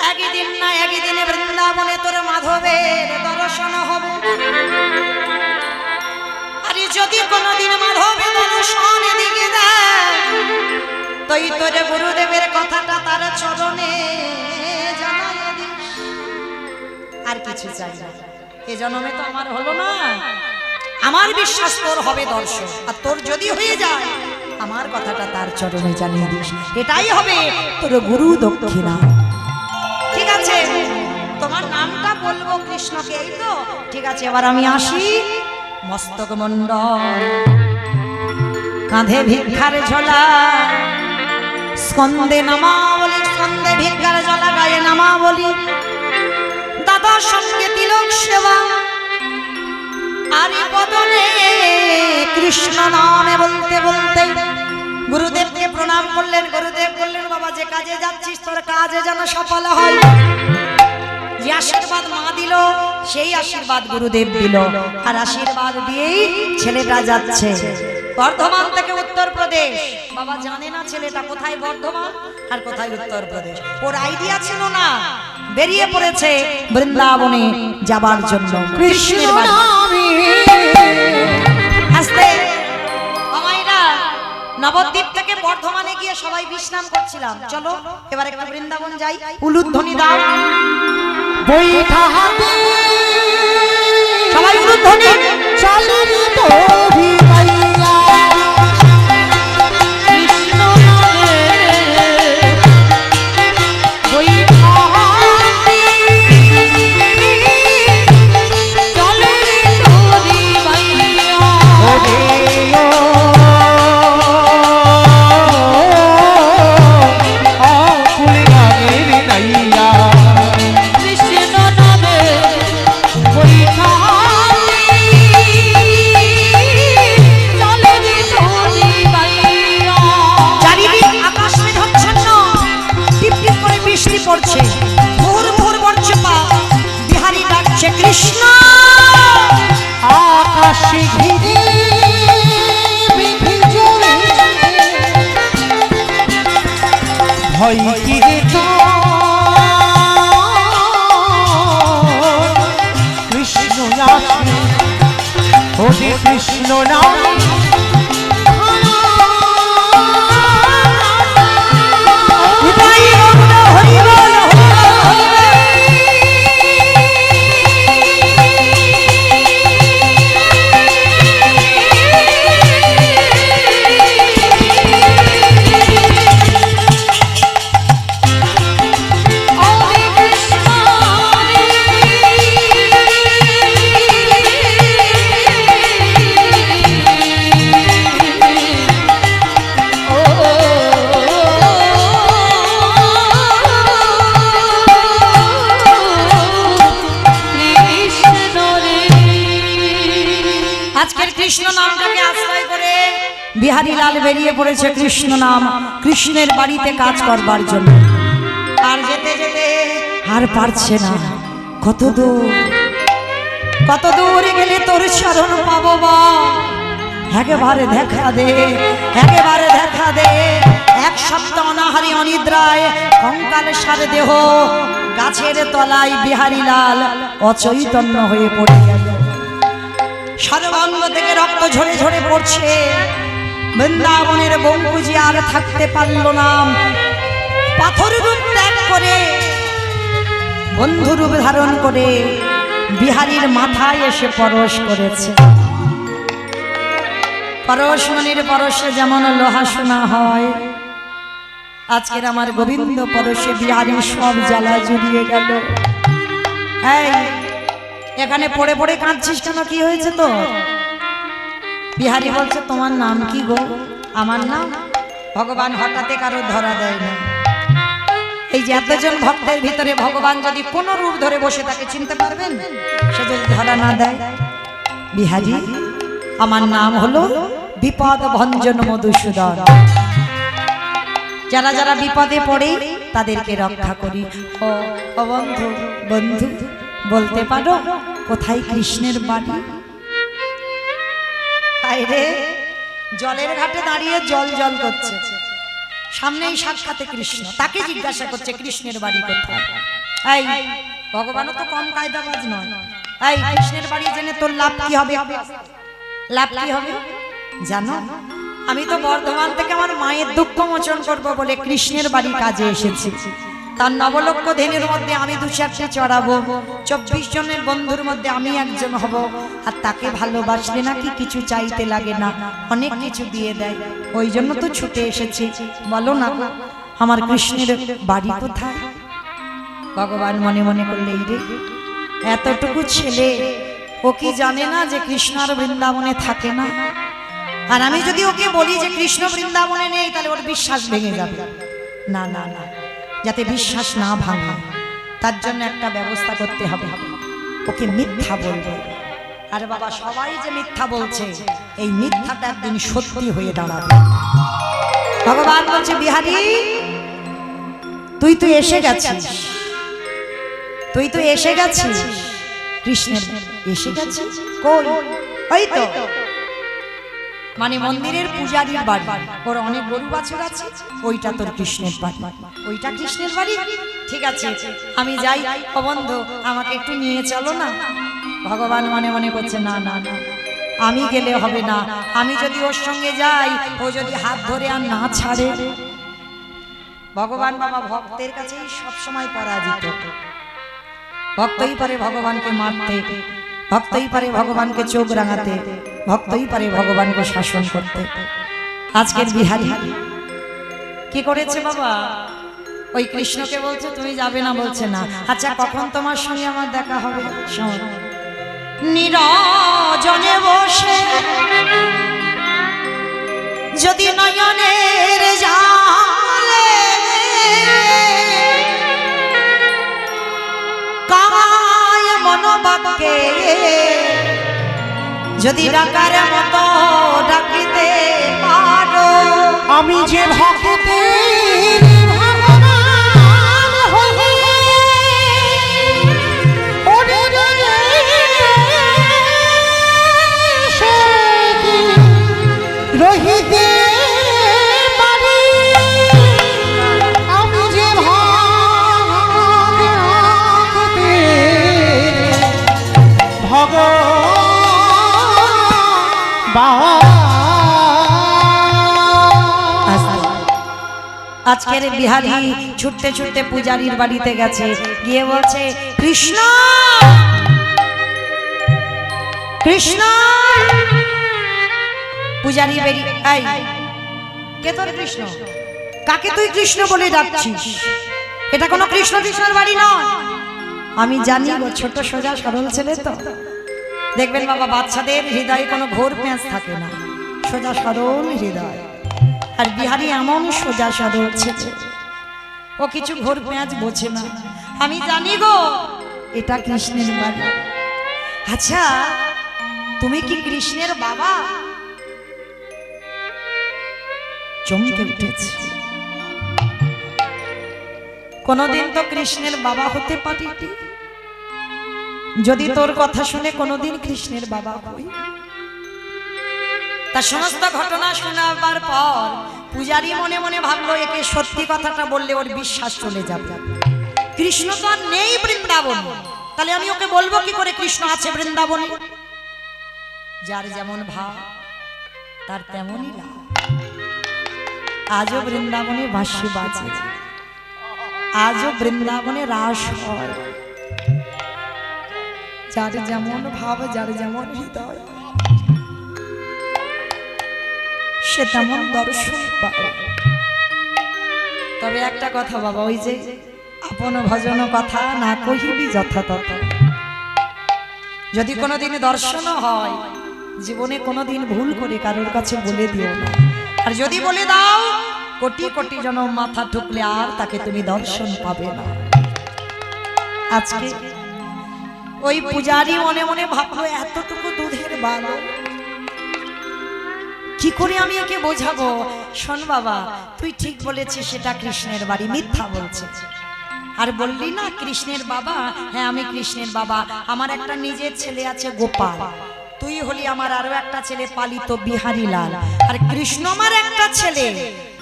একদিন না একদিনে বৃন্দাবনে তোর মাধবের দর্শন হবে। আরে যদি কোনদিন মাধবের দর্শন দিকে দেয়, তুই তোর গুরুদেবের কথাটা তার চরণে জানাই দিস। আর কিছু চাই না। এ জন্মে তো আমার হলো না, আমার বিশ্বাস তোর হবে দর্শন। আর তোর যদি হয়ে যায়, আমার কথাটা তার চরণে জানিয়ে দিস। এটাই হবে তোর গুরু দক্ষিণা। ঠিক আছে, তোমার নামটা বলবো কৃষ্ণকে, এই তো? ঠিক আছে, এবার আমি আসি। মস্তক মণ্ডল, কাঁধে ভিক্ষার ঝোলা, স্কন্দে নামাবলি, স্কন্দে ভিক্ষার ঝোলা, গায়ে নামাবলি, দাদার সঙ্গে তিলক সেবা, আর বদনে কৃষ্ণ নামে বলতে বলতে গুরুদেবকে প্রণাম করলেন। গুরুদেব বললেন, বাবা যে কাজে যাচ্ছিস তোর কাজে যেন সফল হয়। যে আশীর্বাদ মা দিল, সেই আশীর্বাদ গুরুদেব দিল। আর আশীর্বাদ দিয়েই ছেলেটা যাচ্ছে বর্ধমান থেকে উত্তরপ্রদেশ। বাবা জানে না ছেলেটা কোথায় বর্ধমান আর কোথায় উত্তরপ্রদেশ। ওর আইডিয়া ছিল না, বেরিয়ে পড়েছে বৃন্দাবনে যাবার জন্য কৃষ্ণের বাড়ি। আস্তে আমাইরা নবদ্বীপ থেকে বর্ধমানে গিয়ে সবাই বিশ্রাম করছিলাম। চলো এবার একটু বৃন্দাবন যাই। উলুধ্বনি দাও বৈঠা হাতে সবাই, উলুধ্বনি। চালের দড়ি পাইয়া কৃষ্ণ নামে বৈঠা হাতে চলে তোরি বাইয়া। ওরে ও ফুল গানের নাইয়া কৃষ্ণ নামে বৈঠা চলে তোরি বাইয়া। চারিদিক আকাশ মেঘাচ্ছন্ন, টিপ টিপ করে বৃষ্টি পড়ছে, ভোর ভোর বর্ষপাত। বিহারী ডাকছে কৃষ্ণ। আকাশে ঘিরে বিধি জলে ভয় কি রে তোর? কৃষ্ণ আছে ওরে কৃষ্ণ নাম উপায় বন্ধ, হরি বল, হরি বল, হরি বল। হরে কৃষ্ণ হরে কৃষ্ণ রে। আজকের কৃষ্ণ নামটাকে আশ্রয় করে বিহারী লাল বেরিয়ে পড়েছে কৃষ্ণ নাম, কৃষ্ণের বাড়িতে কাজ করবার জন্য। আর যেতে যেতে আর পারছে না। কত দূর, কত দূর গেলে তোর চরণ পাবো বল? একেবারে দেখা দে, একেবারে দেখা দে। এক সপ্তাহ অনাহারি অনিদ্রায় কঙ্কাল সারে দেহ, গাছের তলায় বিহারী লাল অচৈতন্য হয়ে পড়ে গেল। সর্বাঙ্গ থেকে রক্ত ঝরে ঝরে পড়ছে। বৃন্দাবনের বঙ্কুজি আর থাকতে পারল না। পাথর রূপ ত্যাগ করে, বন্ধু রূপ ধারণ করে বিহারীর মাথায় এসে পরশ করেছে। পরশমণির পরশে যেমন লোহা সোনা হয়, আজকের আমার গোবিন্দ পরশে বিহারী সব জ্বালা জুড়িয়ে গেল। এই এখানে পড়ে পড়ে কাঁদছিস কেন? কি হয়েছে তো? বিহারী বলছে, তোমার নাম কি গো? আমার নাম? ভগবান হঠাৎ কারো ধরা দেয় না। এই যে এতজন ভক্তের ভিতরে ভগবান যদি কোন রূপ ধরে বসে তাকে চিনতে পারবেন? সে যদি ধরা না দেয়, বিহারী আমার নাম হলো বিপদ ভঞ্জন মধুসূদন। যারা যারা বিপদে পড়ে তাদেরকে রক্ষা করি। ও বন্ধু, বন্ধু বলতে পারো কোথায় কৃষ্ণের বাড়ি? রে জলের ঘাটে দাঁড়িয়ে জল জল করছে, সামনেই সাক্ষাতে কৃষ্ণ, তাকে জিজ্ঞাসা করছে কৃষ্ণের বাড়ি কোথায়? এই ভগবানও তো কম কায়দাবাজ নয়। এই কৃষ্ণের বাড়ি জেনে তোর লাভ কি হবে? লাভ কি হবে জানো? আমি তো বর্ধমান থেকে আমার মায়ের দুঃখ মোচন করবো বলে কৃষ্ণের বাড়ি কাজে এসেছি। তার নবলক্ষ ধেনুর মধ্যে আমি 2-4টে চড়াবো, 24 জনের বন্ধুর মধ্যে আমি একজন হব। আর তাকে ভালোবাসলে নাকি কিছু চাইতে লাগে না, অনেক কিছু দিয়ে দেয়। ওই জন্য তো ছুটে এসেছি। বলো না আমার কৃষ্ণের বাড়ি কোথায়? ভগবান মনে মনে করলে, রে এতটুকু ছেলে, ও কি জানে না যে কৃষ্ণ আর বৃন্দাবনে থাকে না? আর আমি যদি ওকে বলি যে কৃষ্ণ বৃন্দাবনে নেই, তাহলে ওর বিশ্বাস ভেঙে যাবে। না না না, যাতে বিশ্বাস না ভাঙে তার জন্য একটা ব্যবস্থা করতে হবে। ওকে মিথ্যা বলবে। আরে বাবা, সবাই যে মিথ্যা বলছে, এই মিথ্যাটা একদিন সত্যি হয়ে দাঁড়াবে। ভগবান বলছে, বিহারী তুই তো এসে গেছিস, তুই তো এসে গেছিস। কৃষ্ণের এসে গেছিস কই? ওই তো মানে মন্দিরের পূজারীর বাড়ি, ওর অনেক গরু বাছুর আছে, ওইটা তোর কৃষ্ণের বাড়ি। ওইটা কৃষ্ণের বাড়ি? ঠিক আছে, আমি যাই। ও বন্ধু, আমাকে একটু নিয়ে চলো না। ভগবান মনে মনে করছে, না না না, আমি গেলে হবে না। আমি যদি ওর সঙ্গে যাই, ও যদি হাত ধরে আর না ছাড়ে। ভগবান বাবা ভক্তের কাছেই সবসময় পরাজিত। ভক্তই পারে ভগবানকে মারতে, ভক্তই পারে ভগবানকে চোখ রাঙাতে, ভক্তই পারে ভগবানকে শাসন করতে। আজকের বিহারী কি করেছে বাবা? ওই কৃষ্ণকে বলছে তুমি যাবে না, বলছে না। আচ্ছা কখন তোমার সঙ্গে আমার দেখা হবে? শোন, নিরজনে বসে যদি নয়নের জালে কায় মনোবাক্যে যদি ডাকার মতো ডাকিতে পারো, আমি যে ভক্তের ভগবান হয়ে ওরে রে সে কি রহিতে পারি, আমি যে ভগবান। আজকের বিহারী ছুটতে ছুটতে পূজারীর বাড়িতে গেছে, গিয়ে বলছে কৃষ্ণ কৃষ্ণ। পূজারী বেরিয়ে, এই কে তোর কৃষ্ণ? কাকে তুই কৃষ্ণ বলে ডাকছিস? এটা কোনো কৃষ্ণ কৃষ্ণের বাড়ি নয়। আমি জানি ও ছোট সোজা সরল ছেলে তো। দেখবেন বাবা, বাচ্চাদের হৃদয়ে কোনো ঘোর পেঁচ থাকে না, সোজা সরল হৃদয়। আর বিহারী এমন সোজা সরল ছেলে, ও কিছু ঘোর পেঁচ বোঝে না। আমি জানি গো এটা কৃষ্ণের বাড়ি। আচ্ছা তুমি কি কৃষ্ণের বাবা? চমকে উঠেছে। কোনদিন তো কৃষ্ণের বাবা হতে পারি, যদি তোর কথা শুনে কোনদিন কৃষ্ণের বাবা হই। তার সমস্ত ঘটনা শোনাবার পর পূজারী মনে মনে ভাবলো, একে সত্যি কথাটা বললে ওর বিশ্বাস চলে যাবে। কৃষ্ণ তো আর নেই বৃন্দাবন, তাহলে আমি ওকে বলবো কি করে কৃষ্ণ আছে বৃন্দাবনে? যার যেমন ভাব তার তেমনই লাভ। আজও বৃন্দাবনে বাঁশি বাজে, আজও বৃন্দাবনে রাস হয়। যার যেমন ভাব, যার যেমন হৃদয়, সে তেমন দর্শন পায়। তবে একটা কথা বাবা, ওই যে আপন ভজন কথা না কহিবি যথাতথ। যদি কোনোদিন দর্শন হয়, জীবনে কোনোদিন ভুল করে কারোর কাছে বলে দিও না। আর যদি বলে দাও, কোটি কোটি জনম মাথা ঠুকলে আর তাকে তুমি দর্শন পাবে না। আজকে ওই পূজারি মনে মনে ভাবলো এতটুকু দুধের বালক, কি করে আমি একে বোঝাবো? শোন বাবা, তুই ঠিক বলেছিস, সেটা কৃষ্ণের বাড়ি, মিথ্যা বলছে। আর বললি না কৃষ্ণের বাবা, হ্যাঁ আমি কৃষ্ণের বাবা। আমার একটা নিজের ছেলে আছে গোপাল, তুই হলি আমার আরো একটা ছেলে পালিত বিহারী লাল, আর কৃষ্ণ আমার একটা ছেলে,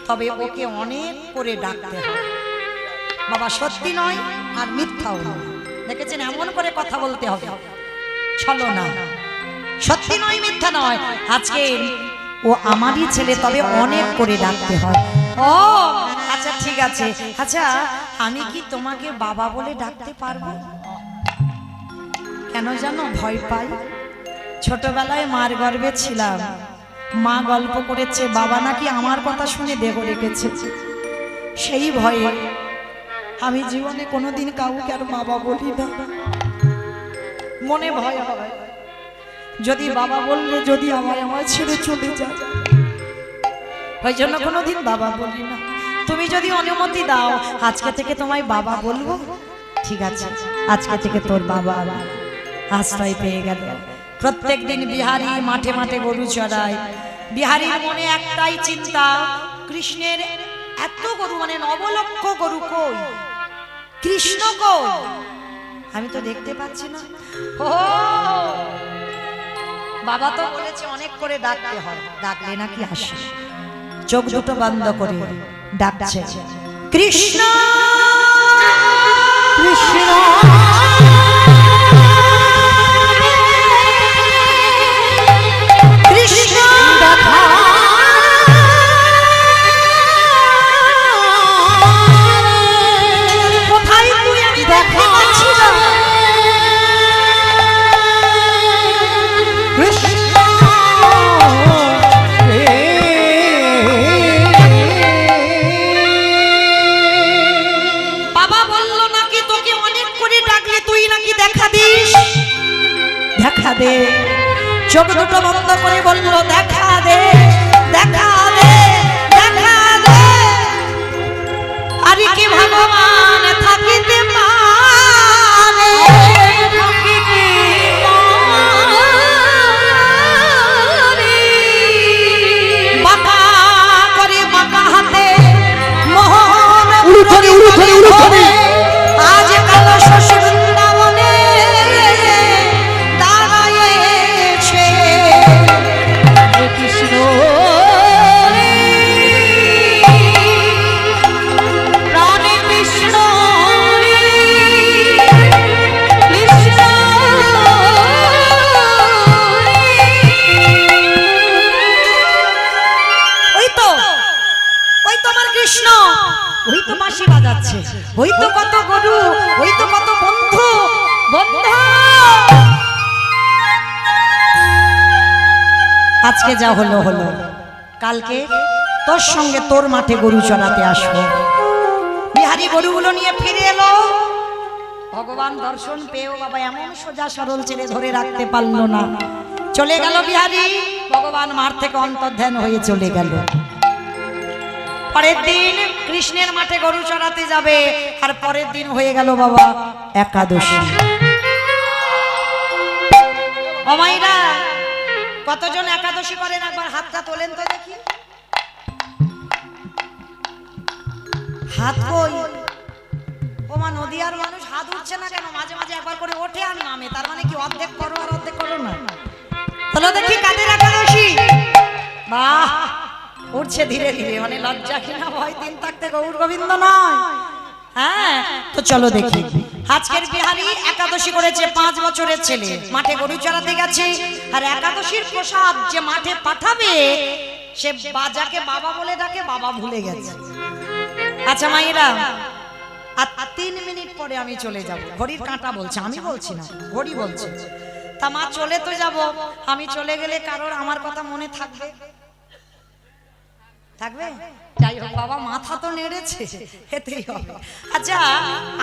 তবে ওকে অনেক করে ডাকতে হয়। বাবা সত্যি নয় আর মিথ্যাও নয়, দেখেছেন এমন করে কথা বলতে হবে, চলো না, সত্যি নয় মিথ্যা নয়। আজকে ও আমারই ছেলে, তবে অনেক করে ডাকতে হয়। ও আচ্ছা ঠিক আছে, আচ্ছা আমি কি তোমাকে বাবা বলে ডাকতে পারবো? কেন জানো ভয় পাই? ছোটবেলায় মার গর্ভে ছিলাম, মা গল্প করেছে বাবা নাকি আমার কথা শুনে দেহ রেখেছে, সেই ভয়ে আমি জীবনে কোনোদিন কাউকে আর বাবা বলি না। মনে ভয় হয় যদি বাবা বললে যদি আমার ছেড়ে চলে যায়, ওই জন্য কোনোদিন বাবা বলি না। তুমি যদি অনুমতি দাও আজকে থেকে তোমায় বাবা বলবো। ঠিক আছে, আজকে থেকে তোর বাবা আশ্রয় পেয়ে গেল। প্রত্যেক দিন বিহারী মাঠে মাঠে গরু চড়ায়। বিহারীর মনে একটাই চিন্তা, কৃষ্ণের এত গরু, মানে 9 লক্ষ গরু কই, কৃষ্ণ কই, আমি তো দেখতে পাচ্ছি না। ও বাবা তো বলেছে অনেক করে ডাকতে হয়, ডাকলে নাকি আসে। চোখ দুটো বন্ধ করে ডাকছে, কৃষ্ণ কৃষ্ণ কৃষ্ণ কোথায় তুই? আমি দেখতে পাচ্ছি না। বাবা বললো নাকি তোকে অনেক করে ডাকলে তুই নাকি দেখা দিস। দেখা দে, চোখ দুটো বন্ধ করে বললো দেখা দে, দেখা দে, দেখা দে। আরে কি ভগবান থাকিতে পারে, থাকিতে পারে। বাঁকা করে বাঁকা হাতে মোহন আজ কালো শশী বৃন্দাবনে দাঁড়ায়েছে কৃষ্ণ। প্রাণে কৃষ্ণ কৃষ্ণ। ওই তো আমার কৃষ্ণ, ওই তো মাসি বাজাচ্ছে, ওই তো কত গরু, ওই তো কত বন্ধু বন্ধু। আজকে যা হলো হলো, কালকে তোর সঙ্গে তোর মাঠে গরু চড়াতে আসবো। বিহারী গরুগুলো নিয়ে ফিরে এলো। ভগবান দর্শন পেয়েও বাবা এমন সোজা সরল ছেলে ধরে রাখতে পারলো না, চলে গেল বিহারী। ভগবান মাঠ থেকে অন্তর্ধান হয়ে চলে গেল। পরের দিন কৃষ্ণের মাঠে গরু চড়াতে যাবে, আর পরের দিন হয়ে গেল বাবা একাদশী। ও মাইরা, কতজন একাদশী করেন একবার হাতটা তোলেন তো দেখি। হাত কই? ও মা, নদীয়ার মানুষ হাত উঠছে না কেন? মাঝে মাঝে একবার করে ওঠে আর নামে, তার মানে কি অর্ধেক করো আর অর্ধেক করো না? তাহলে দেখি কাদের একাদশী। বাহ, উঠছে ধীরে ধীরে, মানে লজ্জা কিনা ভয়, দিন থাকতে গৌর গোবিন্দ নয়। হ্যাঁ তো চলো দেখি। আজকের বিহারী একাদশী করেছে, 5 বছরের ছেলে, মাঠে গরু চড়াতে গেছে। আর একাদশীর প্রসাদ যে মাঠে পাঠাবে, সে বাজাকে বাবা বলে ডাকে, বাবা ভুলে গেছে। আচ্ছা মায়েরা, আর 3 মিনিট পরে আমি চলে যাব। ঘড়ির কাঁটা বলছে, আমি বলছি না, ঘড়ি বলছে। তা মা চলে তো যাব, আমি চলে গেলে কারোর আমার কথা মনে থাকবে? থাকবে? যাই হোক বাবা, মাথা তো নেড়েছে, এতেই হবে। আচ্ছা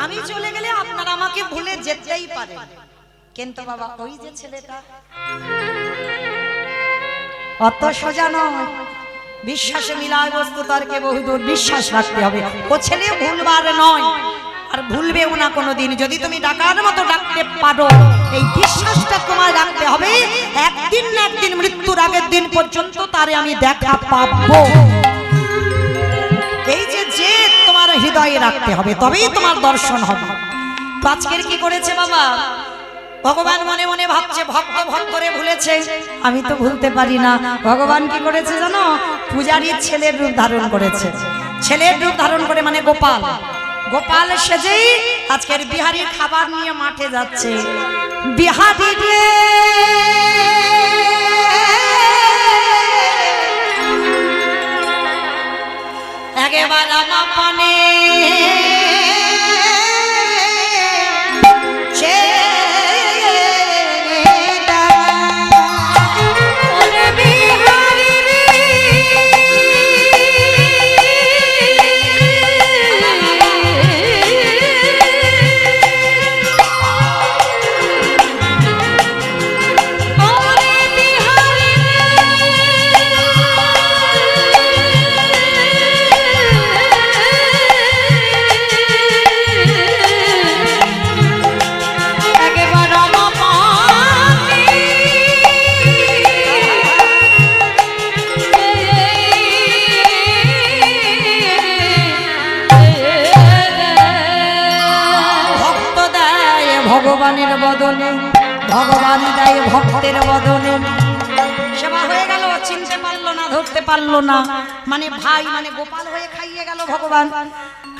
আমি চলে গেলে আপনারা আমাকে ভুলে যেতেই পারেন, কিন্তু বাবা ওই যে ছেলেটা অত সোজা নয়। বিশ্বাসে মিলায় বস্তু তর্কে বহুদূর, বিশ্বাস রাখতে হবে। ও ছেলে ভুলবার নয়, আর ভুলবেও না কোনোদিন। যদি তুমি ডাকার মতো ডাকতে পারো, এই বিশ্বাসটা তোমার রাখতে হবে। একদিন না একদিন মৃত্যুর আগের দিন পর্যন্ত তারে আমি দেখা পাবো। এই যে তোমার হৃদয়ে রাখতে হবে, তবেই তোমার দর্শন হবে। তো আজকের কি করেছে বাবা? ভগবান মনে মনে ভাবছে ভক্ত ভক্তরে ভুলেছে, আমি তো ভুলতে পারি না। ভগবান কি করেছে জানো? পূজারীর ছেলের রূপ ধারণ করেছে। ছেলের রূপ ধারণ করে মানে গোপাল, গোপাল সেজেই আজকের বিহারীর খাবার নিয়ে মাঠে যাচ্ছে। বিহারী রে একেবার আমার পানে ভগবানের বদনে, ভগবান দেয় ভক্তের বদনে। সেবা হয়ে গেল, চিনতে পারলো না, ধরতে পারলো না, মানে ভাই মানে গোপাল হয়ে খাইয়ে গেল ভগবান।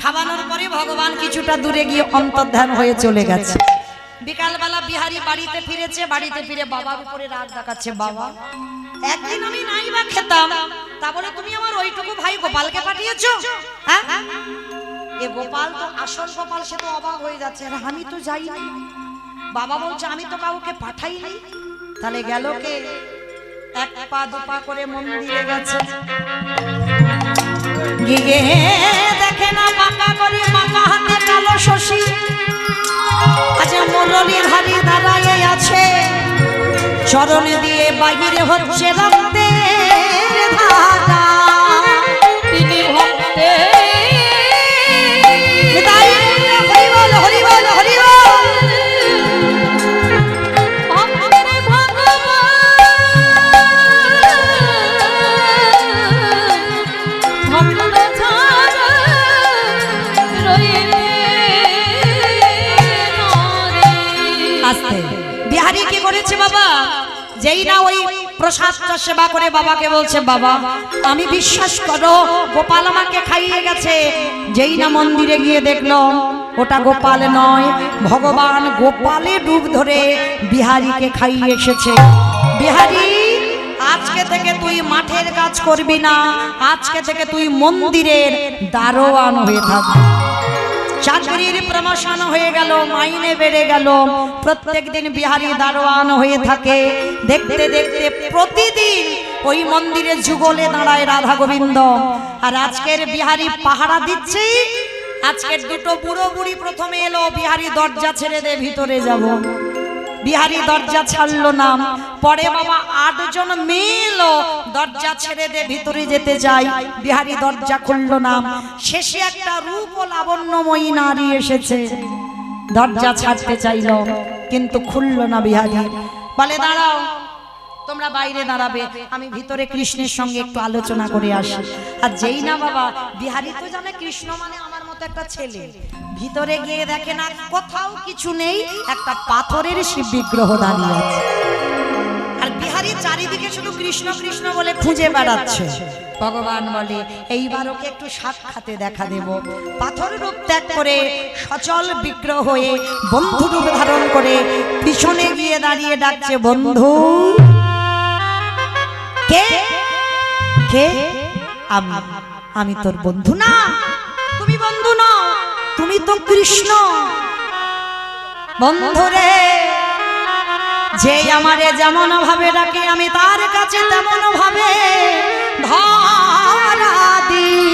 খাওয়ানোর পরে ভগবান কিছুটা দূরে গিয়ে অন্তর্ধান হয়ে চলে গেছে। বিকালবেলা বিহারী বাড়িতে ফিরেছে, বাড়িতে ফিরে বাবার উপরে রাগ দেখাচ্ছে। বাবা, একদিন আমি নাই বা খেতাম, তা বলে তুমি আমার ওইটুকু ভাই গোপালকে পাঠিয়েছো? হ্যাঁ, এ গোপাল তো আসল গোপাল। সে তো অবাক হয়ে যাচ্ছে, আমি তো যাইনি। বাবা বলছে আমি তো কাউকে পাঠাইনি। তাহলে গেল কে? এক পা দুপা করে মন্দিরে গেছে, গিয়ে দেখে না বাঁকা করে মাকা হাতে কালো শশী, আচ্ছা মুরলী ধারী দাঁড়ায় আছে, চরণে দিয়ে বাহিরে হচ্ছে রক্তের ধারা। তিনি ভক্তে বিহারী কি করেছে বাবা? যেই না ওই প্রসাদটা সেবা করে বাবাকে বলছে, বাবা আমি বিশ্বাস করো গোপাল আমাকে খাইয়ে গেছে। যেই না মন্দিরে গিয়ে দেখলো ওটা গোপাল নয়, ভগবান গোপালের রূপ ধরে বিহারীকে খাইয়ে এসেছে। বিহারী, আজকে থেকে তুই মাঠের কাজ করবি না, আজকে থেকে তুই মন্দিরের দারোয়ান হয়ে থাকবি। চাকরির প্রমোশন হয়ে গেল, মাইনে বেড়ে গেল। প্রত্যেক দিন বিহারী দারোয়ান হয়ে থাকে। দেখতে দেখতে প্রতিদিন ওই মন্দিরে যুগলে দাঁড়ায় রাধা গোবিন্দ। আর আজকের বিহারী পাহারা দিচ্ছে। আজকের দুটো বুড়ো বুড়ি প্রথমে এলো, বিহারী দরজা ছেড়ে দে ভিতরে যাব। বিহারী দরজা ছাড়লো না। পরে বাবা 8 জন মেয়ে এলো, দরজা ছেড়ে দে ভিতরে যেতে চাই, বিহারী দরজা খুললো না। শেষে একটা রূপ ও লাবণ্যময়ী নারী এসেছে, দরজা ছাড়তে চাইলো কিন্তু খুললো না বিহারী। বলে দাঁড়াও, তোমরা বাইরে দাঁড়াবে, আমি ভিতরে কৃষ্ণের সঙ্গে একটু আলোচনা করে আসি। আর যেই না বাবা, বিহারী তো জানে কৃষ্ণ মানে আমার মতো একটা ছেলে। ভিতরে গিয়ে দেখে না কোথাও কিছু নেই, একটা পাথরের শিব বিগ্রহ দাঁড়িয়ে আছে। আর বিহারী চারিদিকে শুধু কৃষ্ণ কৃষ্ণ বলে খুঁজে বেড়াচ্ছে। ভগবান বলে এইবার ওকে একটু সাক্ষাতে দেখা দেব। পাথর রূপ ত্যাগ করে সচল বিগ্রহ হয়ে বন্ধু রূপ ধারণ করে পিছনে গিয়ে দাঁড়িয়ে ডাকছে, বন্ধু। কে কে? আমি তোর বন্ধু না। তুমি বন্ধু না, তুমি তো কৃষ্ণ। বন্ধুরে, যে আমারে যেমন ভাবে ডাকে আমি তার কাছে তেমন ভাবে ধরা দিই।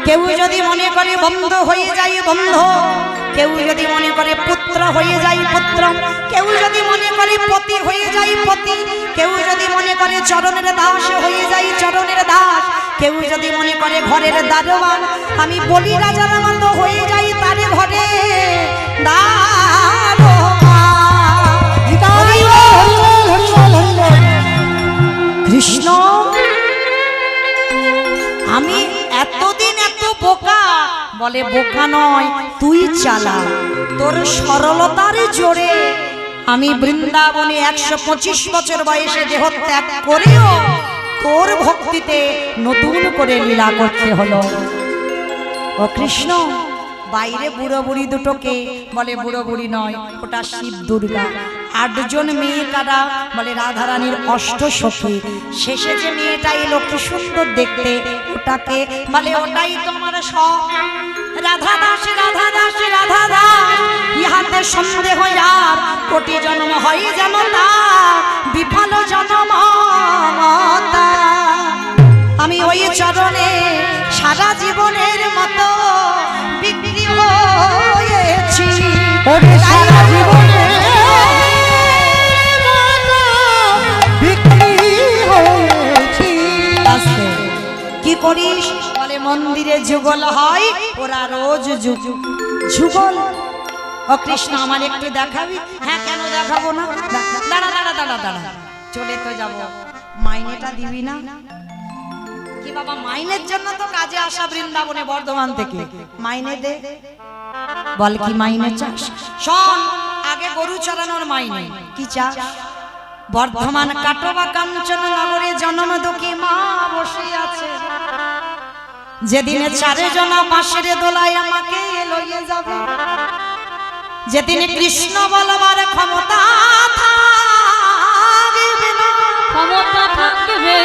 কেউ যদি মনে করে বন্ধু হয়ে যাই বন্ধু, কেউ যদি মনে করে পুত্র হয়ে যাই পুত্র, কেউ যদি মনে করে পতি হয়ে যাই পতি, কেউ যদি মনে করে চরণের দাস হয়ে যাই চরণের কেউ যদি মনে করে ঘরের দারোয়ান, আমি বলি রাজার মতো হয়ে যাই তার ঘরে কৃষ্ণ। আমি এতদিন এত বোকা, বলে বোকা নয় তুই চালা, তোর সরলতার জোরে আমি বৃন্দাবনে 125 বছর বয়সে দেহ ত্যাগ করেও তোর ভক্তিতে নতুন করে লীলা করতে হলো। ও কৃষ্ণ, বাইরে বুড়ো বুড়ি দুটোকে বলে বুড়ো বুড়ি নয়, ওটা শিব দুর্গা। 8 জন মেয়ে কারা, বলে রাধারানীর অষ্টসখী। শেষে যে মেয়েটা এলো কি সুন্দর দেখতে, ওটাকে বলে ওটাই তোমার সব। রাধা দাস রাধা দাস রাধা দাস, ইহাতে সন্দেহ আর কোটি জন্ম হয় যেন তা বিফল জন্ম। আমি ওই চরণে সারা জীবনের মতো বিক্রি হয়েছি। সারা জীবনে বিক্রি হয়েছি। কি করিস, বলে মন্দিরে যুগল হয়, ওরা রোজ যুগল। ও কৃষ্ণ, আমার একটু দেখাবি? হ্যাঁ, কেন দেখাবো না? দাঁড়া দাঁড়া দাঁড়া দাঁড়া, চলে তো যাবো, মাইনেটা দিবি না? কি বাবা, মাইনের জন্য তো কাজে আসা বৃন্দাবনে বর্ধমান থেকে, মাইনে দে। বল কি মাইনে চাস? শোন, আগে গরু চড়ানোর মাইনে। কি চাস? বর্ধমান কাটোবা কাঞ্চন নগরে জন্ম দুঃখী মা বসে আছে, যেদিনে 4 জনা বাঁশের দোলায় আমাকে লইয়ে যাবে, যেদিনে কৃষ্ণ বলবার ক্ষমতা থাকবে না, ক্ষমতা থাকবে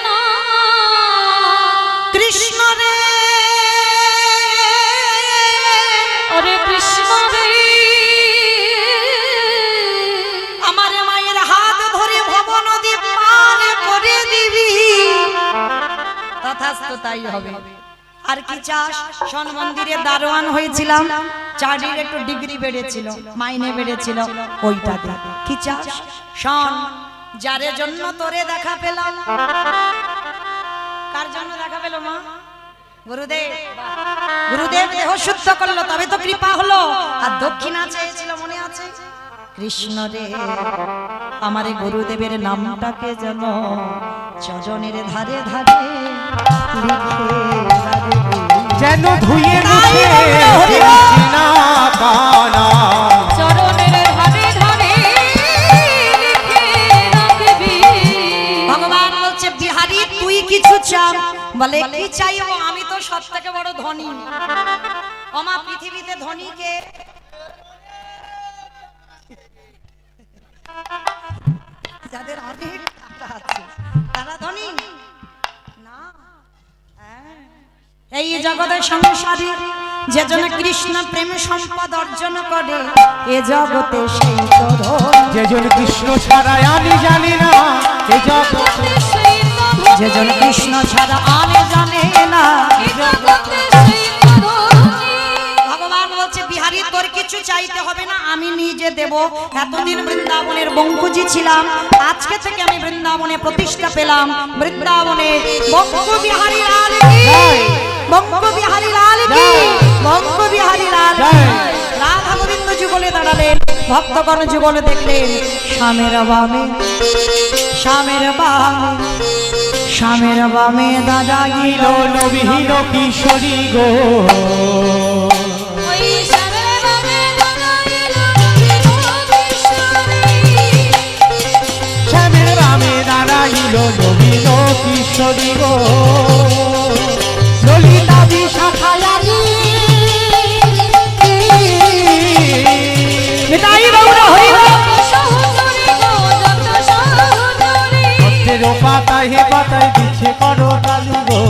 না। কৃষ্ণ রে ওরে কৃষ্ণ রে, আমার মায়ের হাত ধরে ভব নদী পার করে দিবি, তথাস্তু তাই হবে। আর কি চাস? শোন, মন্দিরে দারোয়ান হয়েছিলাম, চাকরির একটু ডিগ্রি বেড়েছিল, মাইনে বেড়েছিল, ওইটা দে। কি চাস? শোন, যারে জন্য তোরে দেখা পেলাম। কার জন্য দেখা পেল মা? গুরুদেব। গুরুদেব দেহ শুদ্ধ করলো, তবে তো কৃপা হলো। আর দক্ষিণা চেয়েছিল, মনে আছে? কৃষ্ণ রে, আমারে গুরুদেবের নামটাকে যেন চরণের ধারে ধারে লিখে রাখবি, যেন ধুয়ে মুছে না কানা, চরণের ধারে ধারে লিখে রাখবি। ভগবান বলছে, বিহারী তুই কিছু চাও? বলে কি চাইবো, আমি তো সব থেকে বড় ধনী। ওমা, পৃথিবীতে ধনীকে যাদের অনেক টাকা আছে তারা ধনী না। এই জগতের সংসারী যে জন কৃষ্ণ প্রেম সম্পদ অর্জন করে, এ জগতে সেই তো ধনী। যে জন কৃষ্ণ ছাড়া আমি জানি না, এ জগতে যে জন কৃষ্ণ ছাড়া আমি জানে না। ভগবান বলছে, বিহারী তোর কিছু চাইতে হবে না, আমি নিজে দেব। এতদিন বৃন্দাবনের বঙ্কুজি ছিলাম, আজকে থেকে আমি বৃন্দাবনে প্রতিষ্ঠা পেলাম। বৃন্দাবনে বঙ্কু বিহারী লাল কি, বঙ্কু বিহারী লাল কি, বঙ্কু বিহারী লাল কি। রাধা গোবিন্দ যুগলে দাঁড়ালেন, ভক্তগণ যুগলে দেখলেন, স্বামীর বামে, স্বামীর বামে, স্বামীর বামে দাঁড়াইল নবীন কিশোরী গো, ওই স্বামীর বামে দাঁড়াইল নবীন কিশোরী, স্বামীর বামে দাঁড়াইল নবীন কিশোরী গো, ললিতা বিশাখায়ারি মিটাই গৌর হইল সহচরী গো, যত সহচরী, পাতায় হে পাতায় দিচ্ছে করো কালু গো,